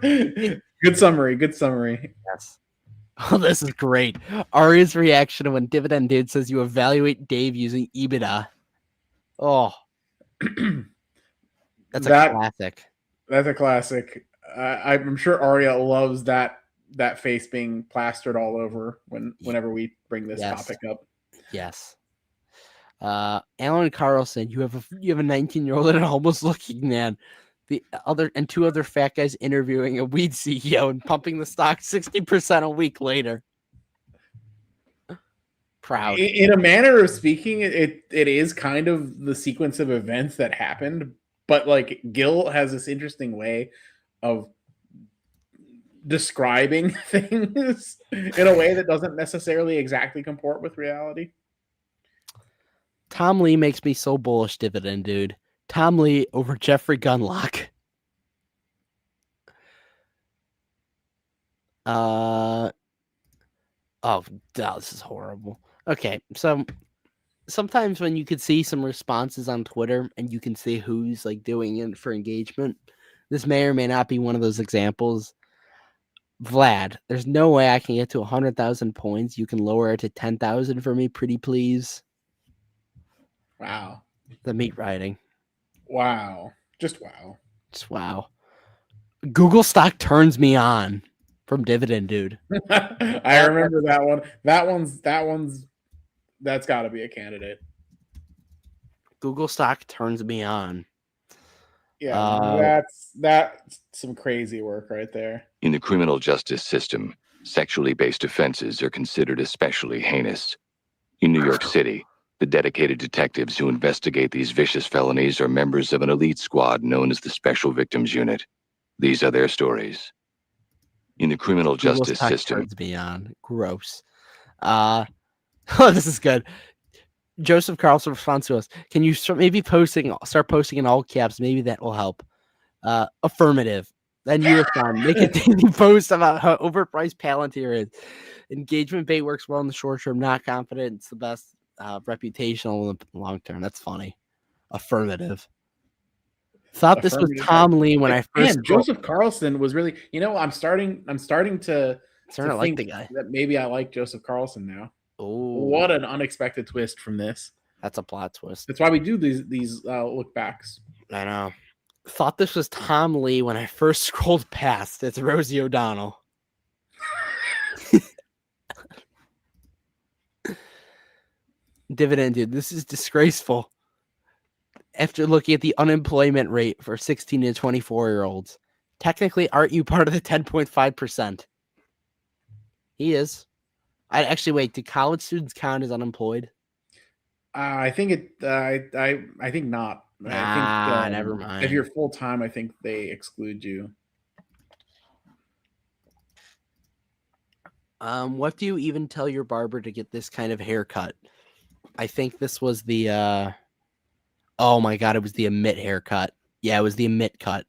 Good summary. Yes. Oh, this is great. Ari's reaction when Dividend Dude says you evaluate Dave using EBITDA. Oh, that's a classic. That's a classic. I'm sure Aria loves that face being plastered all over whenever we bring this topic up. Yes. Alan Carlson, you have a 19-year-old and a homeless looking man. The other and 2 other fat guys interviewing a weed CEO and pumping the stock 60% a week later. Proud. In a manner of speaking, it is kind of the sequence of events that happened, but like Gil has this interesting way of describing things in a way that doesn't necessarily exactly comport with reality. Tom Lee makes me so bullish, Dividend Dude. Tom Lee over Jeffrey Gunlock. Oh, this is horrible. Okay, so sometimes when you could see some responses on Twitter and you can see who's like doing it for engagement, this may or may not be one of those examples. Vlad, there's no way I can get to 100,000 points. You can lower it to 10,000 for me, pretty please. Wow. The meat riding. Wow. Just wow. Just wow. Google stock turns me on from Dividend, dude. I remember that one. That's got to be a candidate. Google stock turns me on. Yeah, that's some crazy work right there. In the criminal justice system, sexually based offenses are considered especially heinous. In New York City, the dedicated detectives who investigate these vicious felonies are members of an elite squad known as the Special Victims Unit. These are their stories. In the criminal Google justice stock system, turns me on. Gross. This is good. Joseph Carlson responds to us. Can you start posting in all caps? Maybe that will help. Affirmative. Then you respond. Make a daily post about how overpriced Palantir is. Engagement bait works well in the short term. Not confident it's the best reputational in the long term. That's funny. Affirmative. Thought this was Tom Lee when I first. Joseph Carlson was really. I'm starting to like the guy. That maybe I like Joseph Carlson now. Oh, what an unexpected twist from this. That's a plot twist. That's why we do these look backs. I know. Thought this was Tom Lee when I first scrolled past. It's Rosie O'Donnell. Dividend, dude. This is disgraceful. After looking at the unemployment rate for 16 to 24-year-olds, technically, aren't you part of the 10.5%? He is. I actually wait. Do college students count as unemployed? I think it. I think not. I think, never mind. If you're full time, I think they exclude you. What do you even tell your barber to get this kind of haircut? I think this was the. Oh my god! It was the emit haircut. Yeah, it was the emit cut.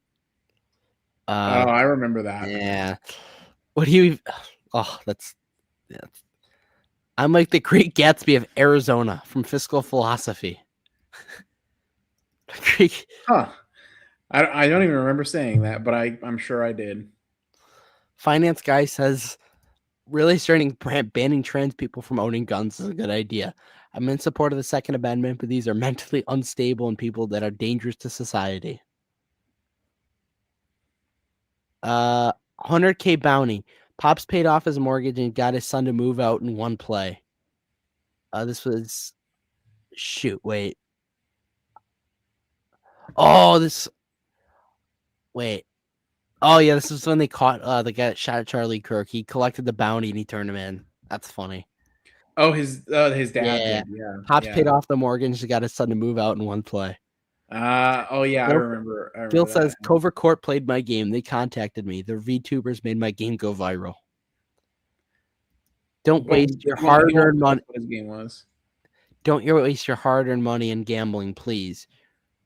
I remember that. Yeah. What do you? Oh, that's. Yeah. I'm like the Great Gatsby of Arizona from Fiscal Philosophy. Huh. I don't even remember saying that, but I'm sure I did. Finance guy says, really banning trans people from owning guns is a good idea. I'm in support of the Second Amendment, but these are mentally unstable and people that are dangerous to society. 100K bounty. Pops paid off his mortgage and got his son to move out in one play. This was... Shoot, wait. Oh, this... Wait. Oh, yeah, this is when they caught the guy that shot at Charlie Kirk. He collected the bounty and he turned him in. That's funny. Oh, his dad yeah. did. Yeah. Pops paid off the mortgage and got his son to move out in one play. Oh, yeah, I remember. Phil says, Covert Court played my game. They contacted me. The VTubers made my game go viral. Don't waste your hard-earned money. What his game was. Don't waste your hard-earned money in gambling, please.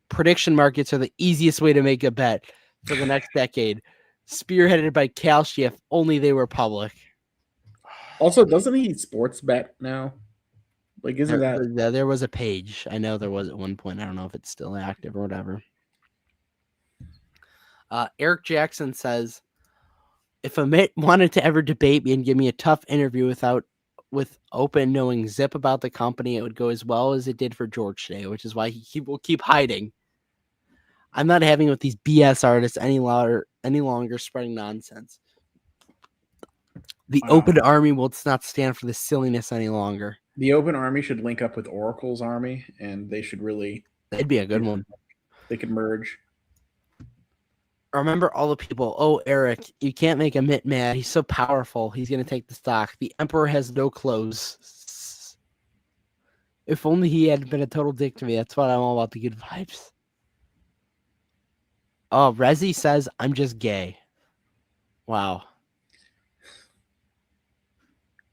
Prediction markets are the easiest way to make a bet for the next decade. Spearheaded by Kalshi if only they were public. Also, doesn't he sports bet now? Like, isn't that... There was a page. I know there was at one point. I don't know if it's still active or whatever. Eric Jackson says, if Amit wanted to ever debate me and give me a tough interview with open, knowing zip about the company, it would go as well as it did for George today, which is why he will keep hiding. I'm not having with these BS artists any longer spreading nonsense. The Open Army will not stand for this silliness any longer. The Open Army should link up with Oracle's army, and they should really... That'd be a good one. They could merge. Remember all the people. Oh, Eric, you can't make Amit mad. He's so powerful. He's going to take the stock. The Emperor has no clothes. If only he hadn't been a total dick to me. That's what I'm all about, the good vibes. Oh, Rezi says, I'm just gay. Wow.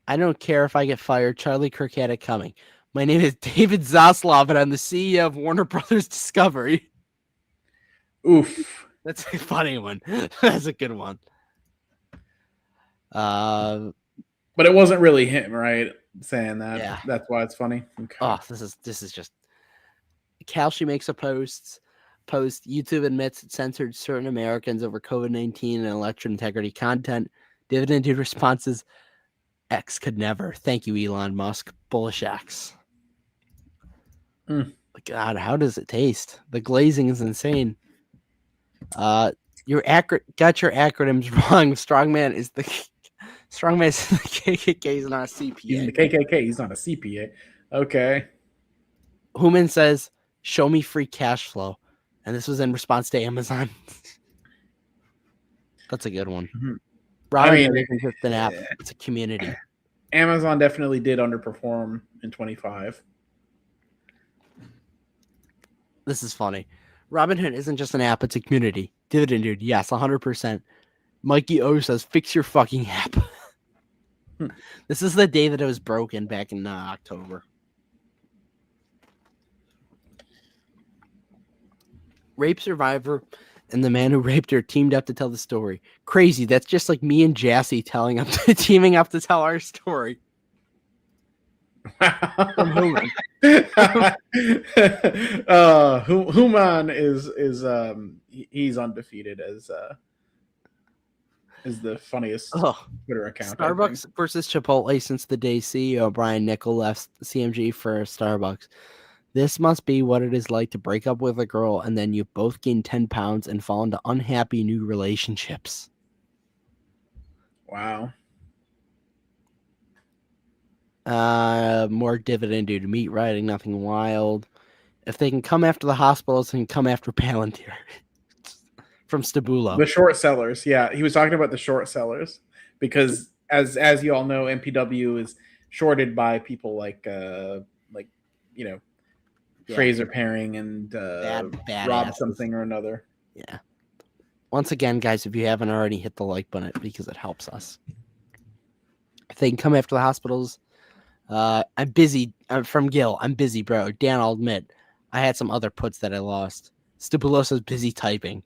I don't care if I get fired. Charlie Kirk had it coming. My name is David Zaslav, and I'm the CEO of Warner Brothers Discovery. Oof. That's a funny one. That's a good one. Uh, But it wasn't really him, right? Saying that. Yeah. That's why it's funny. Okay. oh, this is just. Kalshi makes a post. YouTube admits it censored certain Americans over COVID-19 and election integrity content. Dividend dude responses, X could never. Thank you, Elon Musk. Bullish X. God, how does it taste? The glazing is insane. Got your acronyms wrong. Strongman is the KKK is not a CPA. He's in the KKK. He's not a CPA. Okay. Human says, "Show me free cash flow," and this was in response to Amazon. That's a good one. Mm-hmm. Robinhood isn't just an app; it's a community. Amazon definitely did underperform in 25. This is funny. Robinhood isn't just an app; it's a community. Dividend dude, yes, 100%. Mikey O says, "Fix your fucking app." This is the day that it was broken back in October. Rape survivor and the man who raped her teamed up to tell the story. Crazy. That's just like me and Jassy teaming up to tell our story. From Human. Human is he's undefeated as the funniest Twitter account. Starbucks versus Chipotle since the day CEO Brian Nichol left CMG for Starbucks. This must be what it is like to break up with a girl and then you both gain 10 pounds and fall into unhappy new relationships. Wow. More dividend due to meat riding, nothing wild. If they can come after the hospitals, they can come after Palantir. From Stabula. The short sellers. Yeah, he was talking about the short sellers because as you all know, MPW is shorted by people like Fraser Paring and Rob something or another. Yeah. Once again, guys, if you haven't already, hit the like button because it helps us. If they can come after the hospitals, I'm busy. I'm from Gil. I'm busy, bro. Dan, I'll admit, I had some other puts that I lost. Stipulosa's busy typing.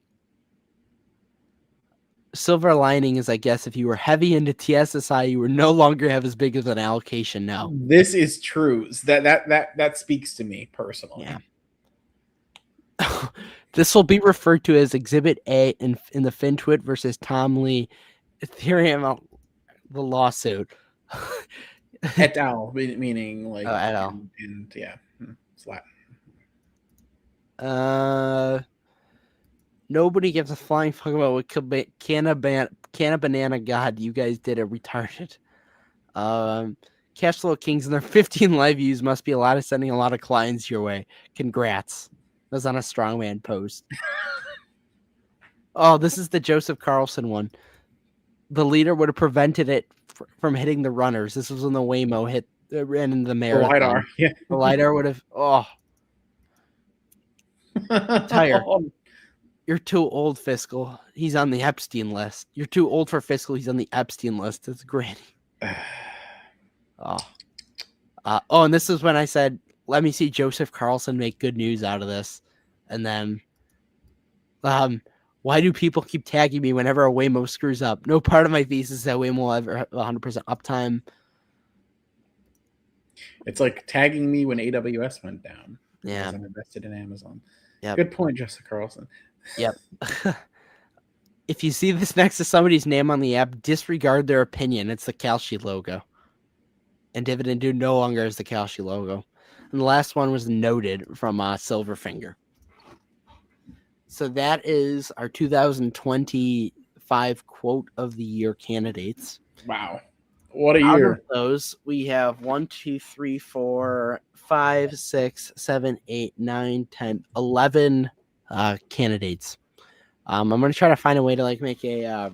Silver lining is, I guess, if you were heavy into TSSI, you were no longer have as big of an allocation now. This is true. That speaks to me personally. Yeah. This will be referred to as Exhibit A in the FinTwit versus Tom Lee Ethereum, the lawsuit. Et al. Meaning like et al. And yeah, it's Latin. Nobody gives a flying fuck about what could be can a banana god. You guys did it retarded. Cashflow Kings and their 15 live views must be a lot of sending a lot of clients your way. Congrats. That was on a strongman post. Oh, this is the Joseph Carlson one. The leader would have prevented it from hitting the runners. This was when the Waymo ran into the marathon. The LiDAR. Yeah. The LiDAR would have. Oh. Tired. You're too old, Fiscal. He's on the Epstein list. You're too old for Fiscal. He's on the Epstein list. It's granny. And this is when I said, let me see Joseph Carlson make good news out of this. And then, why do people keep tagging me whenever a Waymo screws up? No part of my thesis is that Waymo will ever have 100% uptime. It's like tagging me when AWS went down. Yeah. Because I'm invested in Amazon. Yep. Good point, Joseph Carlson. Yep. If you see this next to somebody's name on the app, disregard their opinion. It's the Kalshi logo. And Dividend Dude no longer is the Kalshi logo. And the last one was noted from Silverfinger. So that is our 2025 quote of the year candidates. Wow. What a year. Out of those, we have 1, 2, 3, 4, 5, 6, 7, 8, 9, 10, 11 candidates. I'm going to try to find a way to make a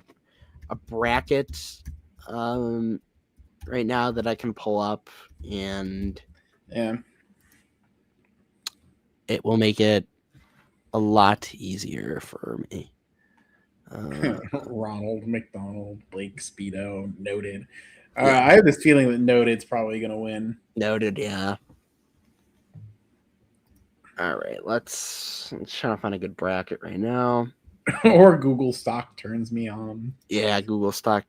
bracket right now that I can pull up, and it will make it a lot easier for me. Ronald McDonald, Blake Speedo, Noted. I have this feeling that Noted's probably going to win. Noted, yeah. All right, let's try to find a good bracket right now. or Google stock turns me on. Yeah, Google stock.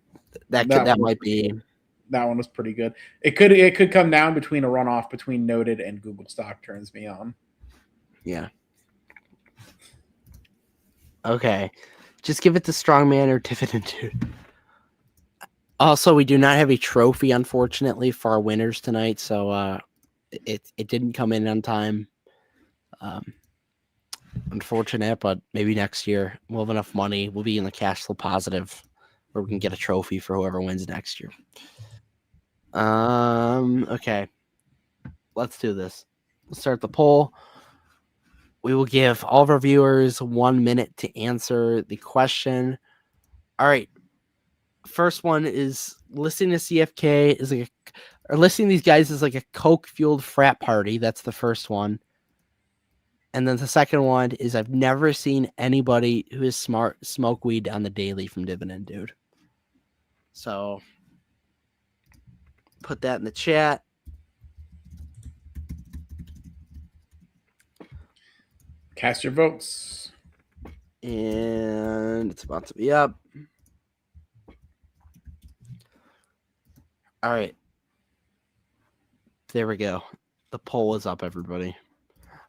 That one might was be. good. That one was pretty good. It could come down between a runoff between Noted and Google stock turns me on. Yeah. Okay. Just give it to Strongman or Dividend, dude. Also, we do not have a trophy, unfortunately, for our winners tonight, so it didn't come in on time. Unfortunate, but maybe next year we'll have enough money. We'll be in the cash flow positive where we can get a trophy for whoever wins next year. Okay. Let's do this. Let's start the poll. We will give all of our viewers 1 minute to answer the question. All right. First one is listening to CFK is like or listening to these guys is like a coke fueled frat party. That's the first one. And then the second one is I've never seen anybody who is smart smoke weed on the daily from Dividend, dude. So put that in the chat. Cast your votes. And it's about to be up. All right. There we go. The poll is up, everybody.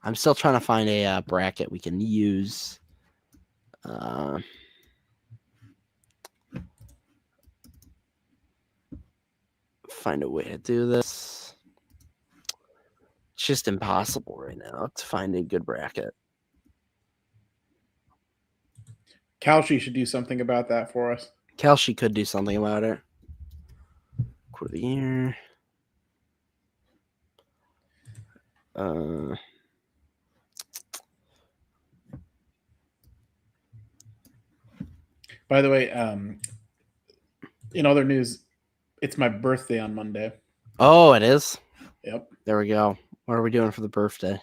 I'm still trying to find a bracket we can use. Find a way to do this. It's just impossible right now to find a good bracket. Kalshi should do something about that for us. Kalshi could do something about it. Quarter of the year. By the way, in other news, it's my birthday on Monday. Oh, it is? Yep. There we go. What are we doing for the birthday?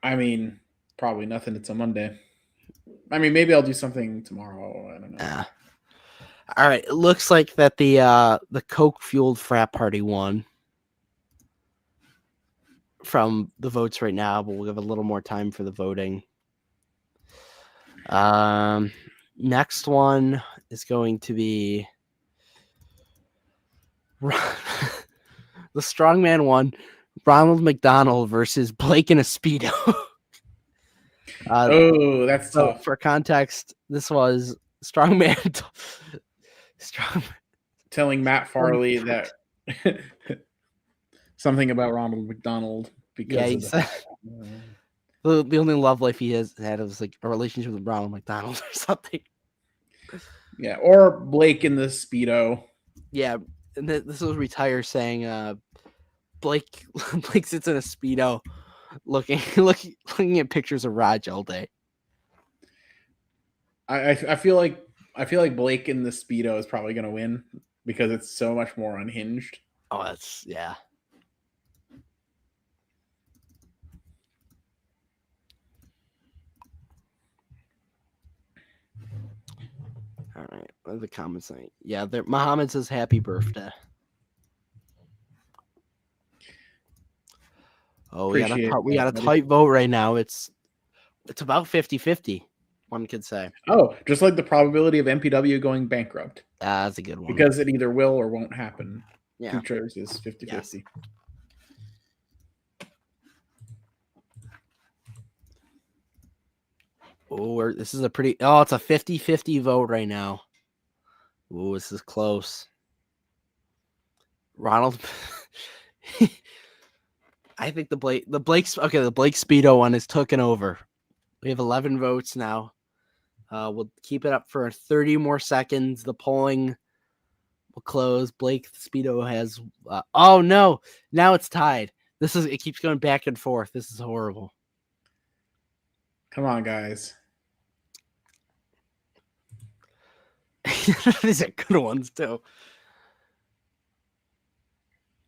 I mean, probably nothing. It's a Monday. I mean, maybe I'll do something tomorrow. I don't know. All right. It looks like that the coke fueled frat party won from the votes right now, but we'll give a little more time for the voting. Next one is going to be the strongman one, Ronald McDonald versus Blake in a Speedo. That's tough. For context, this was strongman telling Matt Farley that something about Ronald McDonald because the only love life he has had was like a relationship with Ronald McDonald or something. Yeah, or Blake in the Speedo. Yeah, and this was Retire saying Blake sits in a Speedo looking at pictures of Raj all day. I feel like Blake in the Speedo is probably going to win because it's so much more unhinged. Oh, that's yeah. All right, what are the comments saying? Yeah, Muhammad says happy birthday. Oh, we got a tight vote right now. It's about 50-50, one could say. Oh, just like the probability of MPW going bankrupt. That's a good one. Because it either will or won't happen. Yeah. Futures is 50-50. Yes. Oh, this is it's a 50-50 vote right now. Oh, this is close. Ronald, I think the Blake Speedo one is taken over. We have 11 votes now. We'll keep it up for 30 more seconds. The polling will close. Blake Speedo has. Oh no! Now it's tied. It keeps going back and forth. This is horrible. Come on, guys. These are good ones too.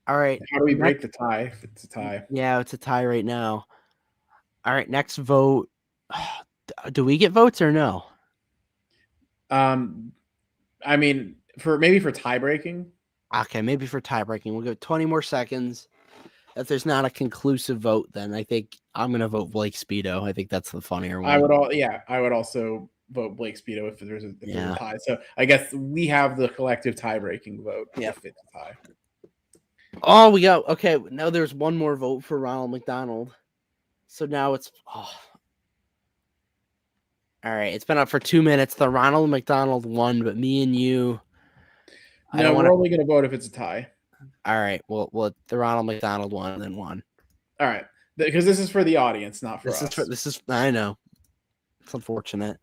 All right. How do we break the tie if it's a tie? Yeah, it's a tie right now. All right, next vote. Do we get votes or no? I mean, for tie breaking. Okay, maybe for tie breaking. We'll give 20 more seconds. If there's not a conclusive vote, then I think I'm gonna vote Blake Speedo. I think that's the funnier one. I would also vote Blake Speedo if there's a tie. So I guess we have the collective tie-breaking vote if it's a tie. Oh, we got okay. Now there's one more vote for Ronald McDonald. So now it's all right. It's been up for 2 minutes. The Ronald McDonald won, but me and you. No, we're only going to vote if it's a tie. All right. Well, the Ronald McDonald won and then won. All right, because this is for the audience, not for us. This is. I know. It's unfortunate.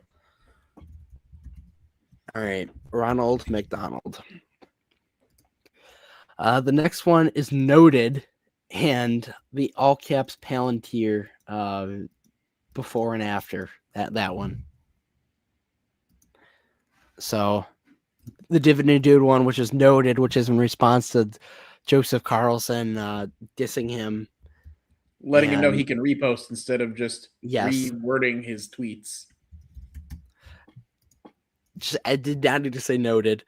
All right, Ronald McDonald. The next one is noted, and the all caps Palantir before and after that one. So the Dividend Dude one, which is noted, which is in response to Joseph Carlson dissing him. Letting him know he can repost instead of just rewording his tweets. I did not need to say noted.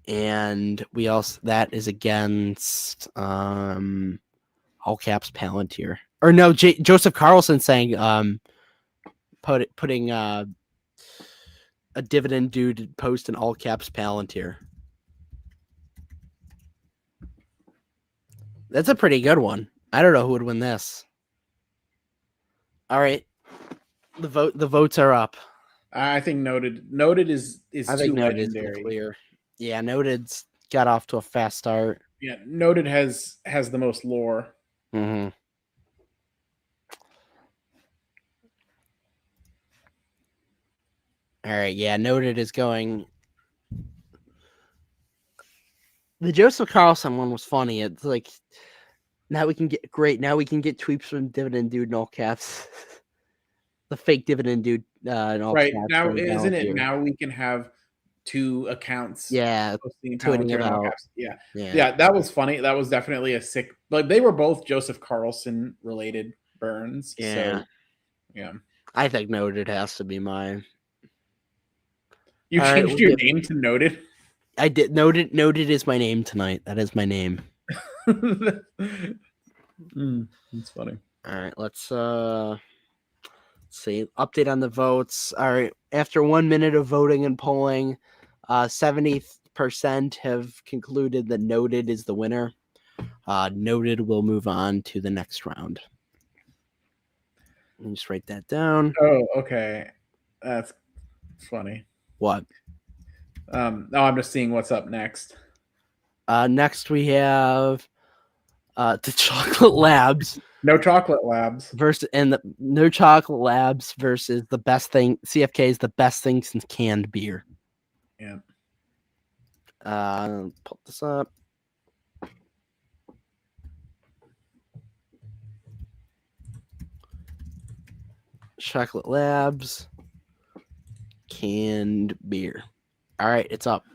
And we also, that is against all caps Palantir. Or no, Joseph Carlson saying putting a Dividend Dude post in all caps Palantir. That's a pretty good one. I don't know who would win this. All right. The votes are up. I think noted is I think noted is clear. Yeah, noted's got off to a fast start. Yeah, noted has the most lore. Mm-hmm. All right, yeah, noted is going. The Joseph Carlson one was funny. It's like now we can get tweets from Dividend Dude in all caps. The fake Dividend Dude in all caps. Right now, isn't it? Now we can have two accounts. Yeah, tweeting about. Yeah, that was funny. That was definitely a sick. Like they were both Joseph Carlson related burns. Yeah, so, yeah. I think noted has to be mine. You changed your name to noted. I did. Noted is my name tonight. That is my name. That's funny. All right, let's see. Update on the votes. All right, after 1 minute of voting and polling, 70% have concluded that noted is the winner. Noted will move on to the next round. Let me just write that down. Oh, okay. That's funny. What? No, I'm just seeing what's up next. Next we have the Chocolate Labs. No Chocolate Labs versus No Chocolate Labs versus the best thing. CFK is the best thing since canned beer. Yeah. Pull this up. Chocolate Labs, canned beer. All right, it's up.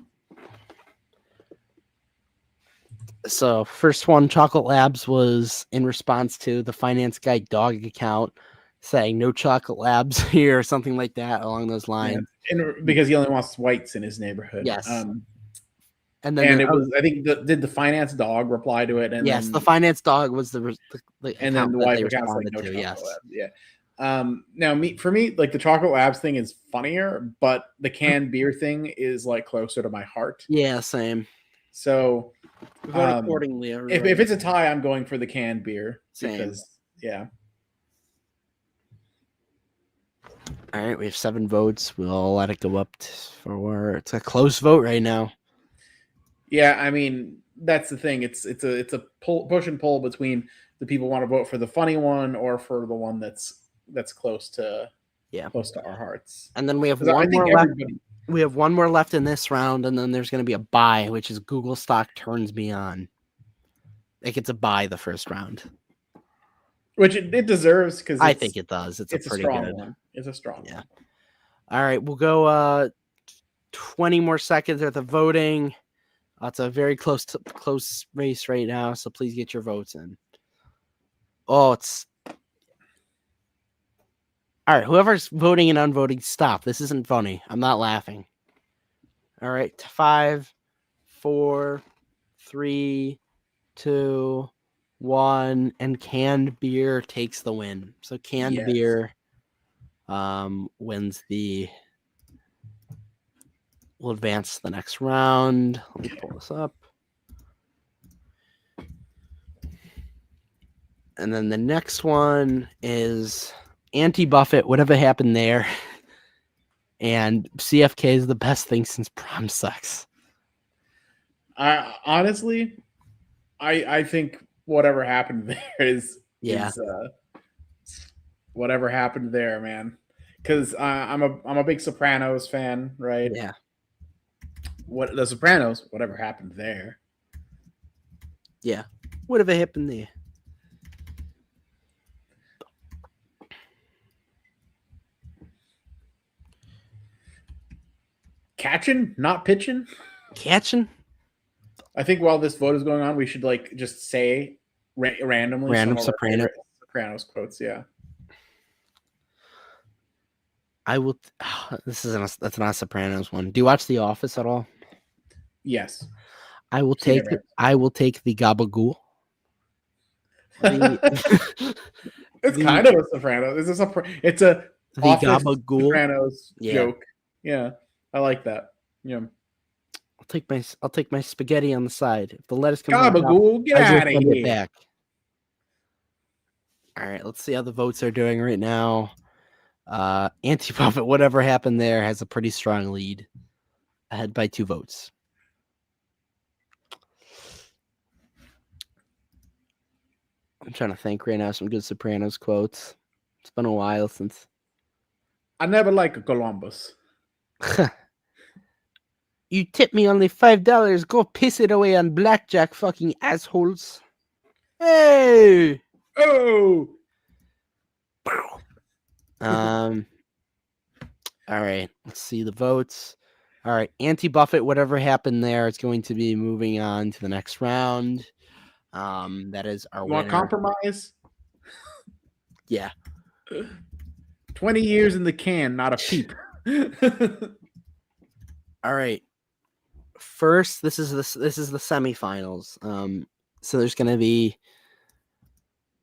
So first one, Chocolate Labs, was in response to the Finance Guy dog account saying no Chocolate Labs here or something like that along those lines. Yeah. And because he only wants whites in his neighborhood. Yes. And then it was, I think, did the Finance Dog reply to it? And yes, the Finance Dog was the and then the white account's like no Chocolate Labs. Yeah. Now for me, like the Chocolate Labs thing is funnier, but the canned beer thing is like closer to my heart. Yeah, same. So vote accordingly. If it's a tie, I'm going for the canned beer. Same. Because, yeah. All right, we have 7 votes. We'll let it go up for it's a close vote right now. Yeah, I mean that's the thing. It's a push and pull between the people who want to vote for the funny one or for the one that's close to our hearts. And then we have one more left. We have one more left in this round, and then there's going to be a bye, which is Google stock turns me on. It gets a bye the first round, which it deserves because I think it does. It's a pretty strong good one. It's a strong one. All right, we'll go 20 more seconds worth of voting. It's a very close race right now, so please get your votes in. Oh, it's all right. Whoever's voting and unvoting, stop. This isn't funny. I'm not laughing. All right, 5, 4, 3, 2, 1, and canned beer takes the win. So canned Yes. beer wins the. We'll advance to the next round. Let me pull this up. And then the next one is anti-Buffett, whatever happened there. And CFK is the best thing since prom sex. Honestly, I think whatever happened there is whatever happened there, man. Because I'm a big Sopranos fan, right? Yeah. What the Sopranos, whatever happened there. Yeah. Whatever happened there. Catching, not pitching. Catching? I think while this vote is going on, we should like just say randomly Random some of our Soprano. favorite Sopranos quotes. Yeah. I will. That's not a Sopranos one. Do you watch The Office at all? Yes. I will take the gabagool. It's kind of a Sopranos. It's a The Office gabagool Sopranos joke. Yeah, I like that. Yeah. I'll take my spaghetti on the side. If the lettuce comes on top, Gabagool, get I out just of send it here. back. All right, let's see how the votes are doing right now. Anti-Buffett, whatever happened there, has a pretty strong lead, ahead by 2 votes. I'm trying to think right now. Some good Sopranos quotes. It's been a while since. I never like a Columbus. You tip me only $5. Go piss it away on blackjack, fucking assholes. Hey. Oh. All right. Let's see the votes. All right. Anti-Buffett, whatever happened there, it's going to be moving on to the next round. That is our Want winner. compromise? Yeah. 20 years in the can, not a peep. All right. First, this is the semifinals. So there's going to be.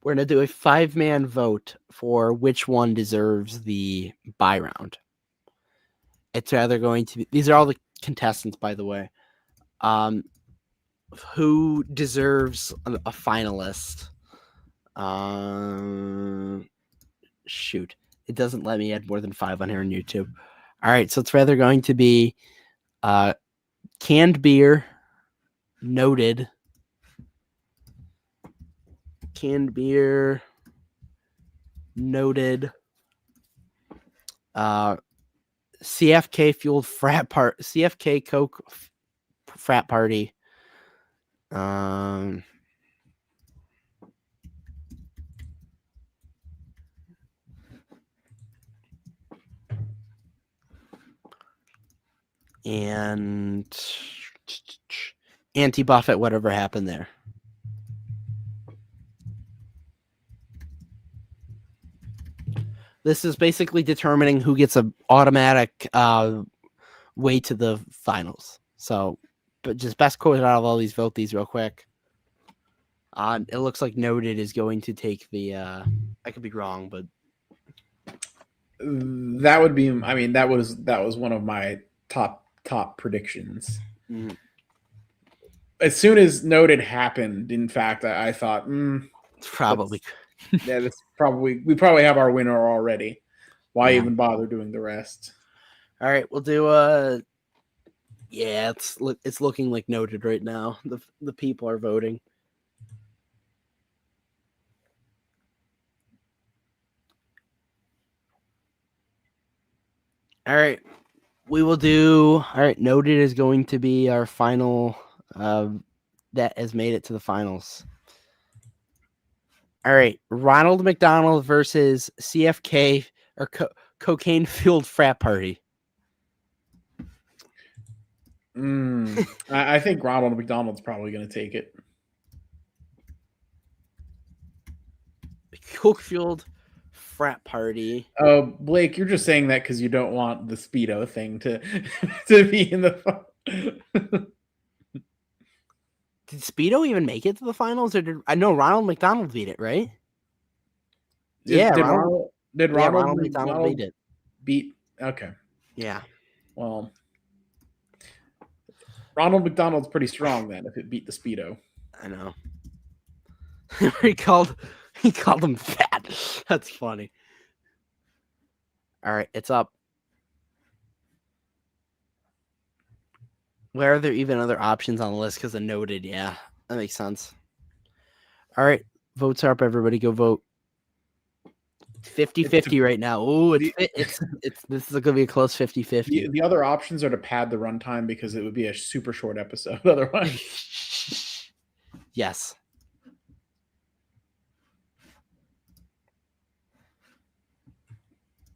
We're going to do a 5-man vote for which one deserves the bye round. It's either going to be. These are all the contestants, by the way. Who deserves a finalist? Shoot. It doesn't let me add more than 5 on here on YouTube. All right, so it's rather going to be canned beer, noted. Canned beer, noted. CFK fueled CFK Coke frat party. And anti-Buffett, whatever happened there. This is basically determining who gets an automatic way to the finals. So, but just best quote out of all these, vote these real quick. It looks like noted is going to take the. I could be wrong, but that would be. I mean, that was one of my top predictions. Mm. As soon as noted happened, in fact, I thought, probably. Yeah, we probably have our winner already. Why even bother doing the rest? All right, we'll do yeah, it's looking like noted right now. The people are voting. All right. We will do all right, noted is going to be our final that has made it to the finals. All right, Ronald McDonald versus CFK or cocaine fueled frat party. I think Ronald McDonald's probably going to take it. Coke fueled frat party. Oh, Blake, you're just saying that because you don't want the Speedo thing to be in the. Did Speedo even make it to the finals, or did I know Ronald McDonald beat it, right? Did Ronald Ronald McDonald McDonald beat it. beat? Okay. Yeah. Well, Ronald McDonald's pretty strong then if it beat the Speedo. I know. he called him fat. That's funny. All right, it's up. Where are there even other options on the list? Because of noted, yeah, that makes sense. All right, votes are up. Everybody go vote. 50-50 right now. Oh, it's this is gonna be a close 50-50. The other options are to pad the runtime because it would be a super short episode otherwise. Yes.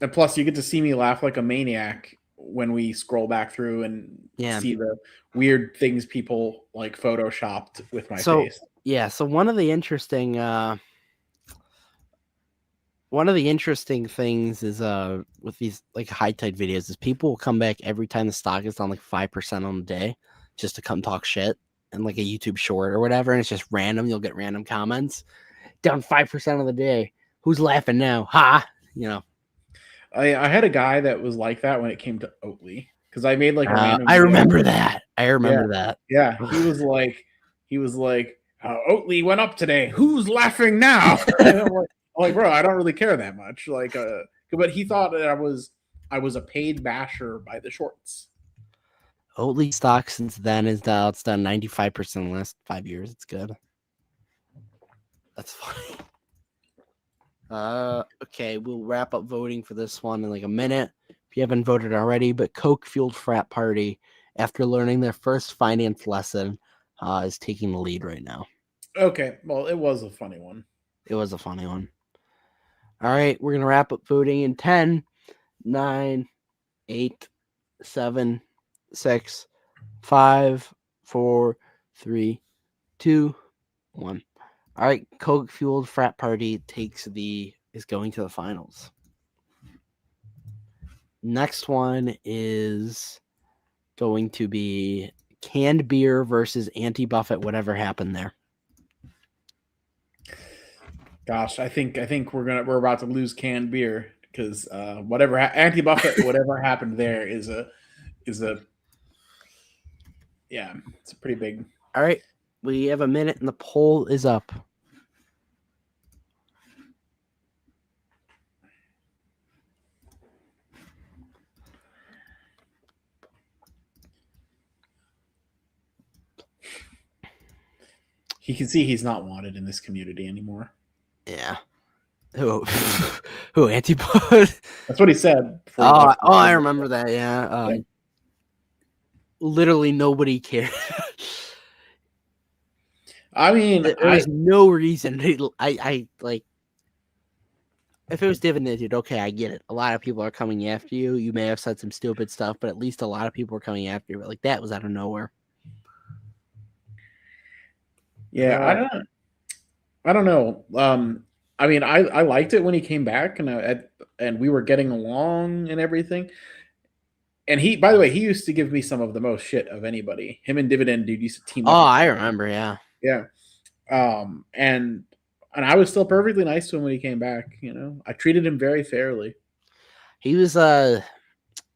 And plus, you get to see me laugh like a maniac when we scroll back through and see the weird things people like photoshopped with my face. Yeah, so one of the interesting things is with these like high tide videos is people will come back every time the stock is down like 5% on the day just to come talk shit and like a YouTube short or whatever, and it's just random. You'll get random comments. Down 5% of the day. Who's laughing now? Ha! You know. I had a guy that was like that when it came to Oatly because I made like a random. I remember that. that. Yeah, he was like, Oatly went up today. Who's laughing now? And I'm like, bro, I don't really care that much. Like, but he thought that I was a paid basher by the shorts. Oatly stock since then is down. It's done 95% in the last 5 years. It's good. That's funny. Okay, we'll wrap up voting for this one in like a minute. If you haven't voted already, but Coke-fueled frat party, after learning their first finance lesson, is taking the lead right now. Okay, well, it was a funny one. It was a funny one. All right, we're gonna wrap up voting in 10, 9, 8, 7, 6, 5, 4, 3, 2, 1. All right, Coke-fueled frat party is going to the finals. Next one is going to be canned beer versus anti-Buffett. Whatever happened there? Gosh, I think we're about to lose canned beer because whatever anti-Buffett, whatever happened there is a it's a pretty big. All right. We have a minute and the poll is up. He can see he's not wanted in this community anymore. Yeah. Who anti-Buffett? That's what he said. I remember that. Yeah. Literally nobody cared. I mean, there's no reason. I like. If it was Dividend, dude, okay, I get it. A lot of people are coming after you. You may have said some stupid stuff, but at least a lot of people are coming after you. But like that was out of nowhere. Yeah, I don't know. I mean, I liked it when he came back, and we were getting along and everything. And he, by the way, he used to give me some of the most shit of anybody. Him and Dividend dude used to team up. Oh, I remember, yeah. Yeah. And I was still perfectly nice to him when he came back, you know. I treated him very fairly. He was I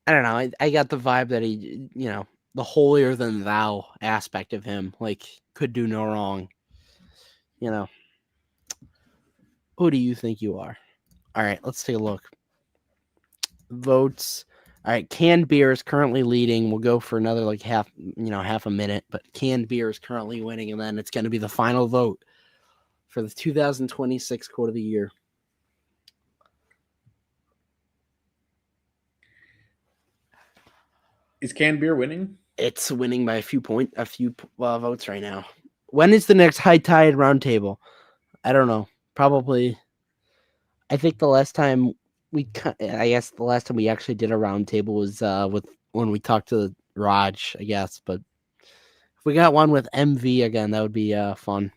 don't know, I got the vibe that he, you know, the holier than thou aspect of him, like could do no wrong. You know. Who do you think you are? All right, let's take a look. Votes. All right, canned beer is currently leading. We'll go for another like half a minute, but canned beer is currently winning, and then it's going to be the final vote for the 2026 quote of the year. Is canned beer winning? It's winning by a few votes right now. When is the next high tide roundtable? I don't know. Probably. I think the last time we actually did a roundtable was when we talked to Raj, I guess. But if we got one with MV again, that would be fun.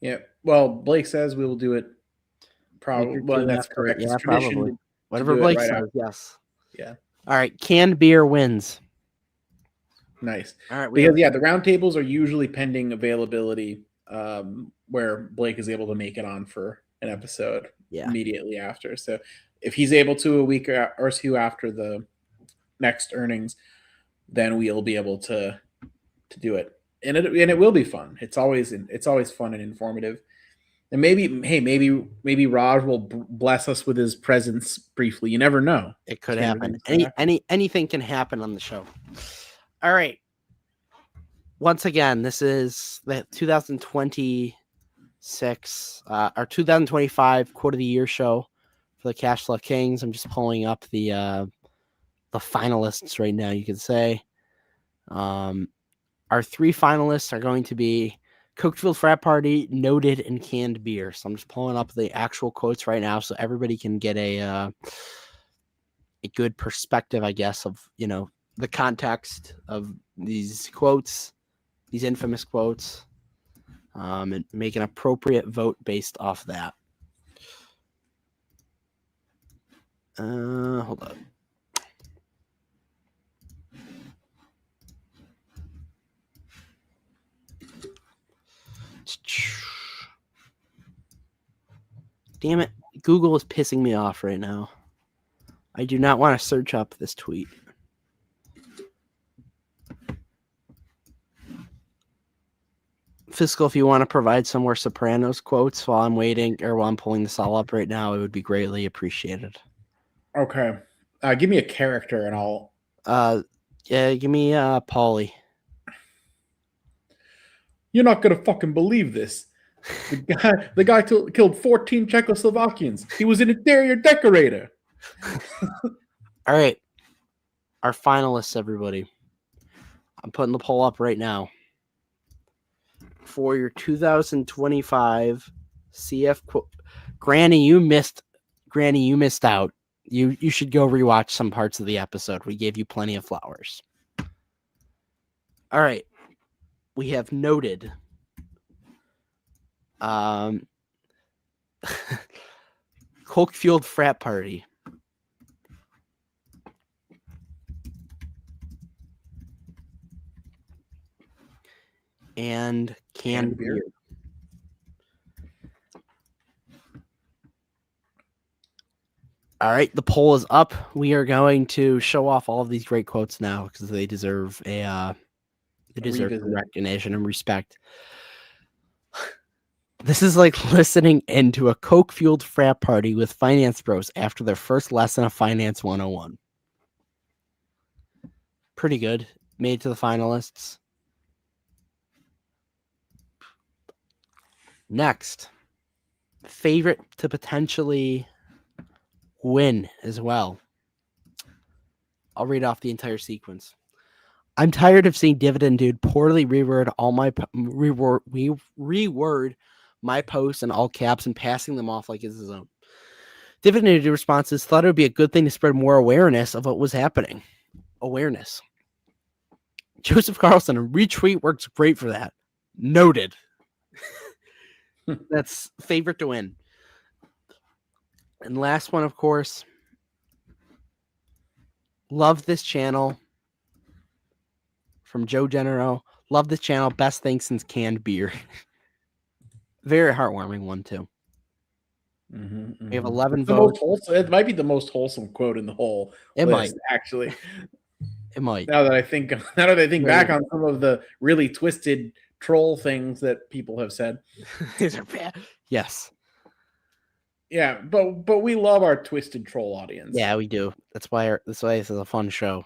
Yeah. Well, Blake says we will do it. Probably. Well, that's correct. Yeah, it's tradition. Probably. Whatever Blake says. after. Yes. Yeah. All right. Canned beer wins. Nice. All right, Because the roundtables are usually pending availability, where Blake is able to make it on for an episode immediately after. So if he's able to a week or two after the next earnings, then we'll be able to do it, and it will be fun. It's always fun and informative. And maybe Raj will bless us with his presence briefly. You never know. It could happen. Anything can happen on the show. All right. Once again, this is the 2026 or 2025 quote of the year show for the Cash Flow Kings. I'm just pulling up the finalists right now, you could say. Our 3 finalists are going to be Cokefield Frat Party, Noted, and Canned Beer. So I'm just pulling up the actual quotes right now so everybody can get a good perspective, I guess, of, the context of these quotes, these infamous quotes, and make an appropriate vote based off that. Hold on. Damn it. Google is pissing me off right now. I do not want to search up this tweet. Fiscal, if you want to provide some more Sopranos quotes while I'm waiting or while I'm pulling this all up right now, it would be greatly appreciated. Okay. Give me a character and I'll... give me Paulie. You're not going to fucking believe this. The guy killed 14 Czechoslovakians. He was an interior decorator. All right. Our finalists, everybody. I'm putting the poll up right now. For your 2025 CF quote. Granny, you missed out. You should go rewatch some parts of the episode. We gave you plenty of flowers. All right. We have Noted. Coke-fueled frat party. And canned beer. All right, the poll is up. We are going to show off all of these great quotes now because they deserve recognition and respect. This is like listening into a Coke-fueled frat party with finance bros after their first lesson of Finance 101. Pretty good. Made it to the finalists. Next, favorite to potentially win as well. I'll read off the entire sequence. I'm tired of seeing Dividend Dude poorly reword my posts in all caps and passing them off like it's his own. Dividend Dude responses thought it would be a good thing to spread more awareness of what was happening. Awareness. Joseph Carlson, a retweet works great for that. Noted. That's favorite to win. And last one, of course. Love this channel. From Joe Genero. Love this channel. Best thing since canned beer. Very heartwarming one, too. We have 11 votes. It might be the most wholesome quote in the whole list, actually. It might. Now that I think back on some of the really twisted troll things that people have said. These are bad. Yes. Yeah, but we love our twisted troll audience. Yeah, we do. That's why this is a fun show.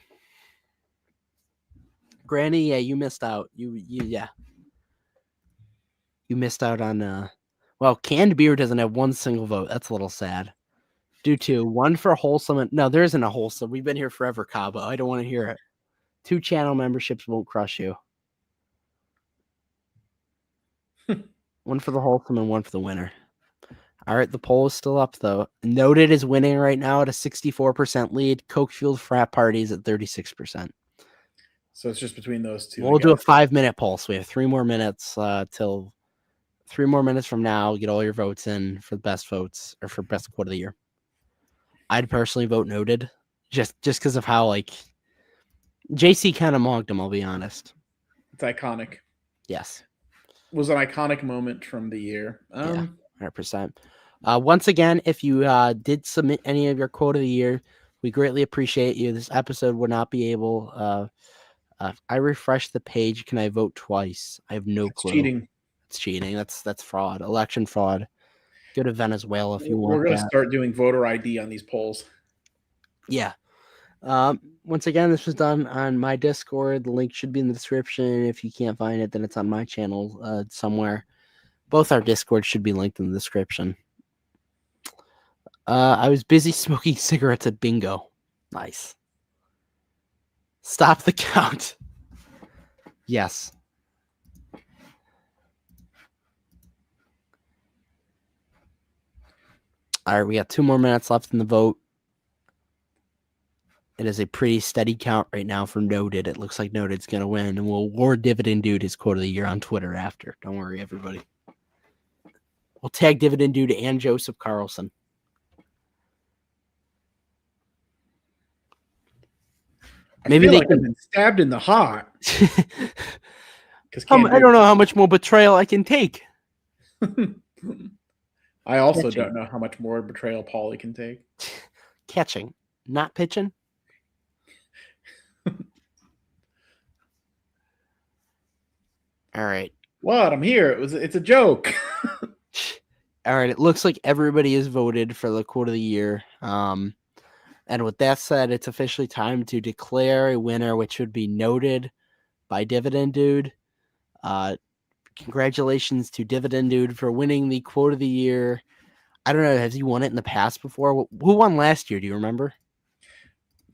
Granny, yeah, you missed out. You missed out on well, canned beer doesn't have one single vote. That's a little sad. Due to one for wholesome. No, there isn't a wholesome. We've been here forever, Cabo. I don't want to hear it. 2 channel memberships won't crush you. One for the wholesome and one for the winner. All right, the poll is still up, though. Noted is winning right now at a 64% lead. Coke-fueled frat parties at 36%. So it's just between those two. We'll do a 5-minute poll. So we have 3 more minutes till 3 more minutes from now. Get all your votes in for the best votes or for best quote of the year. I'd personally vote Noted just because of how JC kind of mogged him, I'll be honest. It's iconic. Yes. It was an iconic moment from the year. Yeah, 100%. Once again, if you did submit any of your quote of the year, we greatly appreciate you. This episode would not be able. I refreshed the page. Can I vote twice? I have no clue. Cheating. It's cheating. That's fraud. Election fraud. Go to Venezuela if you want. We're going to start doing voter ID on these polls. Yeah. Once again, this was done on my Discord. The link should be in the description. If you can't find it, then it's on my channel somewhere. Both our Discords should be linked in the description. I was busy smoking cigarettes at bingo. Nice. Stop the count. Yes. All right, we got 2 more minutes left in the vote. It is a pretty steady count right now for Noted. It looks like Noted's going to win, and we'll award Dividend Dude his quote of the year on Twitter after. Don't worry, everybody. We'll tag Dividend Dude and Joseph Carlson. Maybe they could have been stabbed in the heart. I don't know how much more betrayal I can take. I also don't know how much more betrayal Paulie can take. Catching, not pitching. All right. What? I'm here. It's a joke. All right. It looks like everybody has voted for the quote of the year. And with that said, it's officially time to declare a winner, which would be Noted by Dividend Dude. Congratulations to Dividend Dude for winning the quote of the year. I don't know. Has he won it in the past before? Who won last year? Do you remember?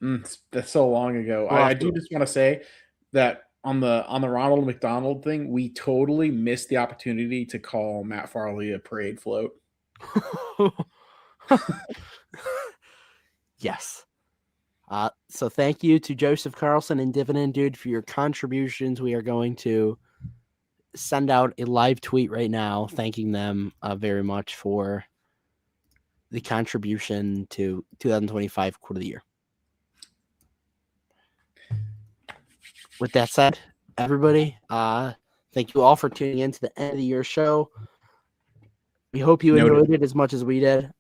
That's so long ago. I do just want to say that on the Ronald McDonald thing, we totally missed the opportunity to call Matt Farley a parade float. Yes. So thank you to Joseph Carlson and Dividend Dude for your contributions. We are going to send out a live tweet right now thanking them very much for the contribution to 2025 quote of the year. With that said, everybody, thank you all for tuning in to the end of the year show. We hope you enjoyed it as much as we did.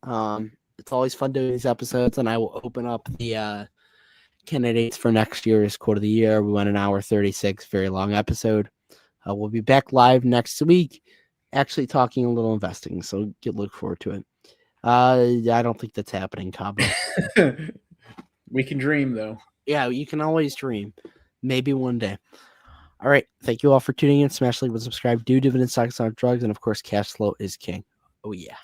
It's always fun doing these episodes, and I will open up the candidates for next year's quote of the year. We went an hour 36, very long episode. We'll be back live next week, actually talking a little investing, so look forward to it. I don't think that's happening, Cabo. We can dream, though. Yeah, you can always dream. Maybe one day. All right. Thank you all for tuning in. Smash like, subscribe, do Dividend, stocks, on drugs, and of course, cash flow is king. Oh, yeah.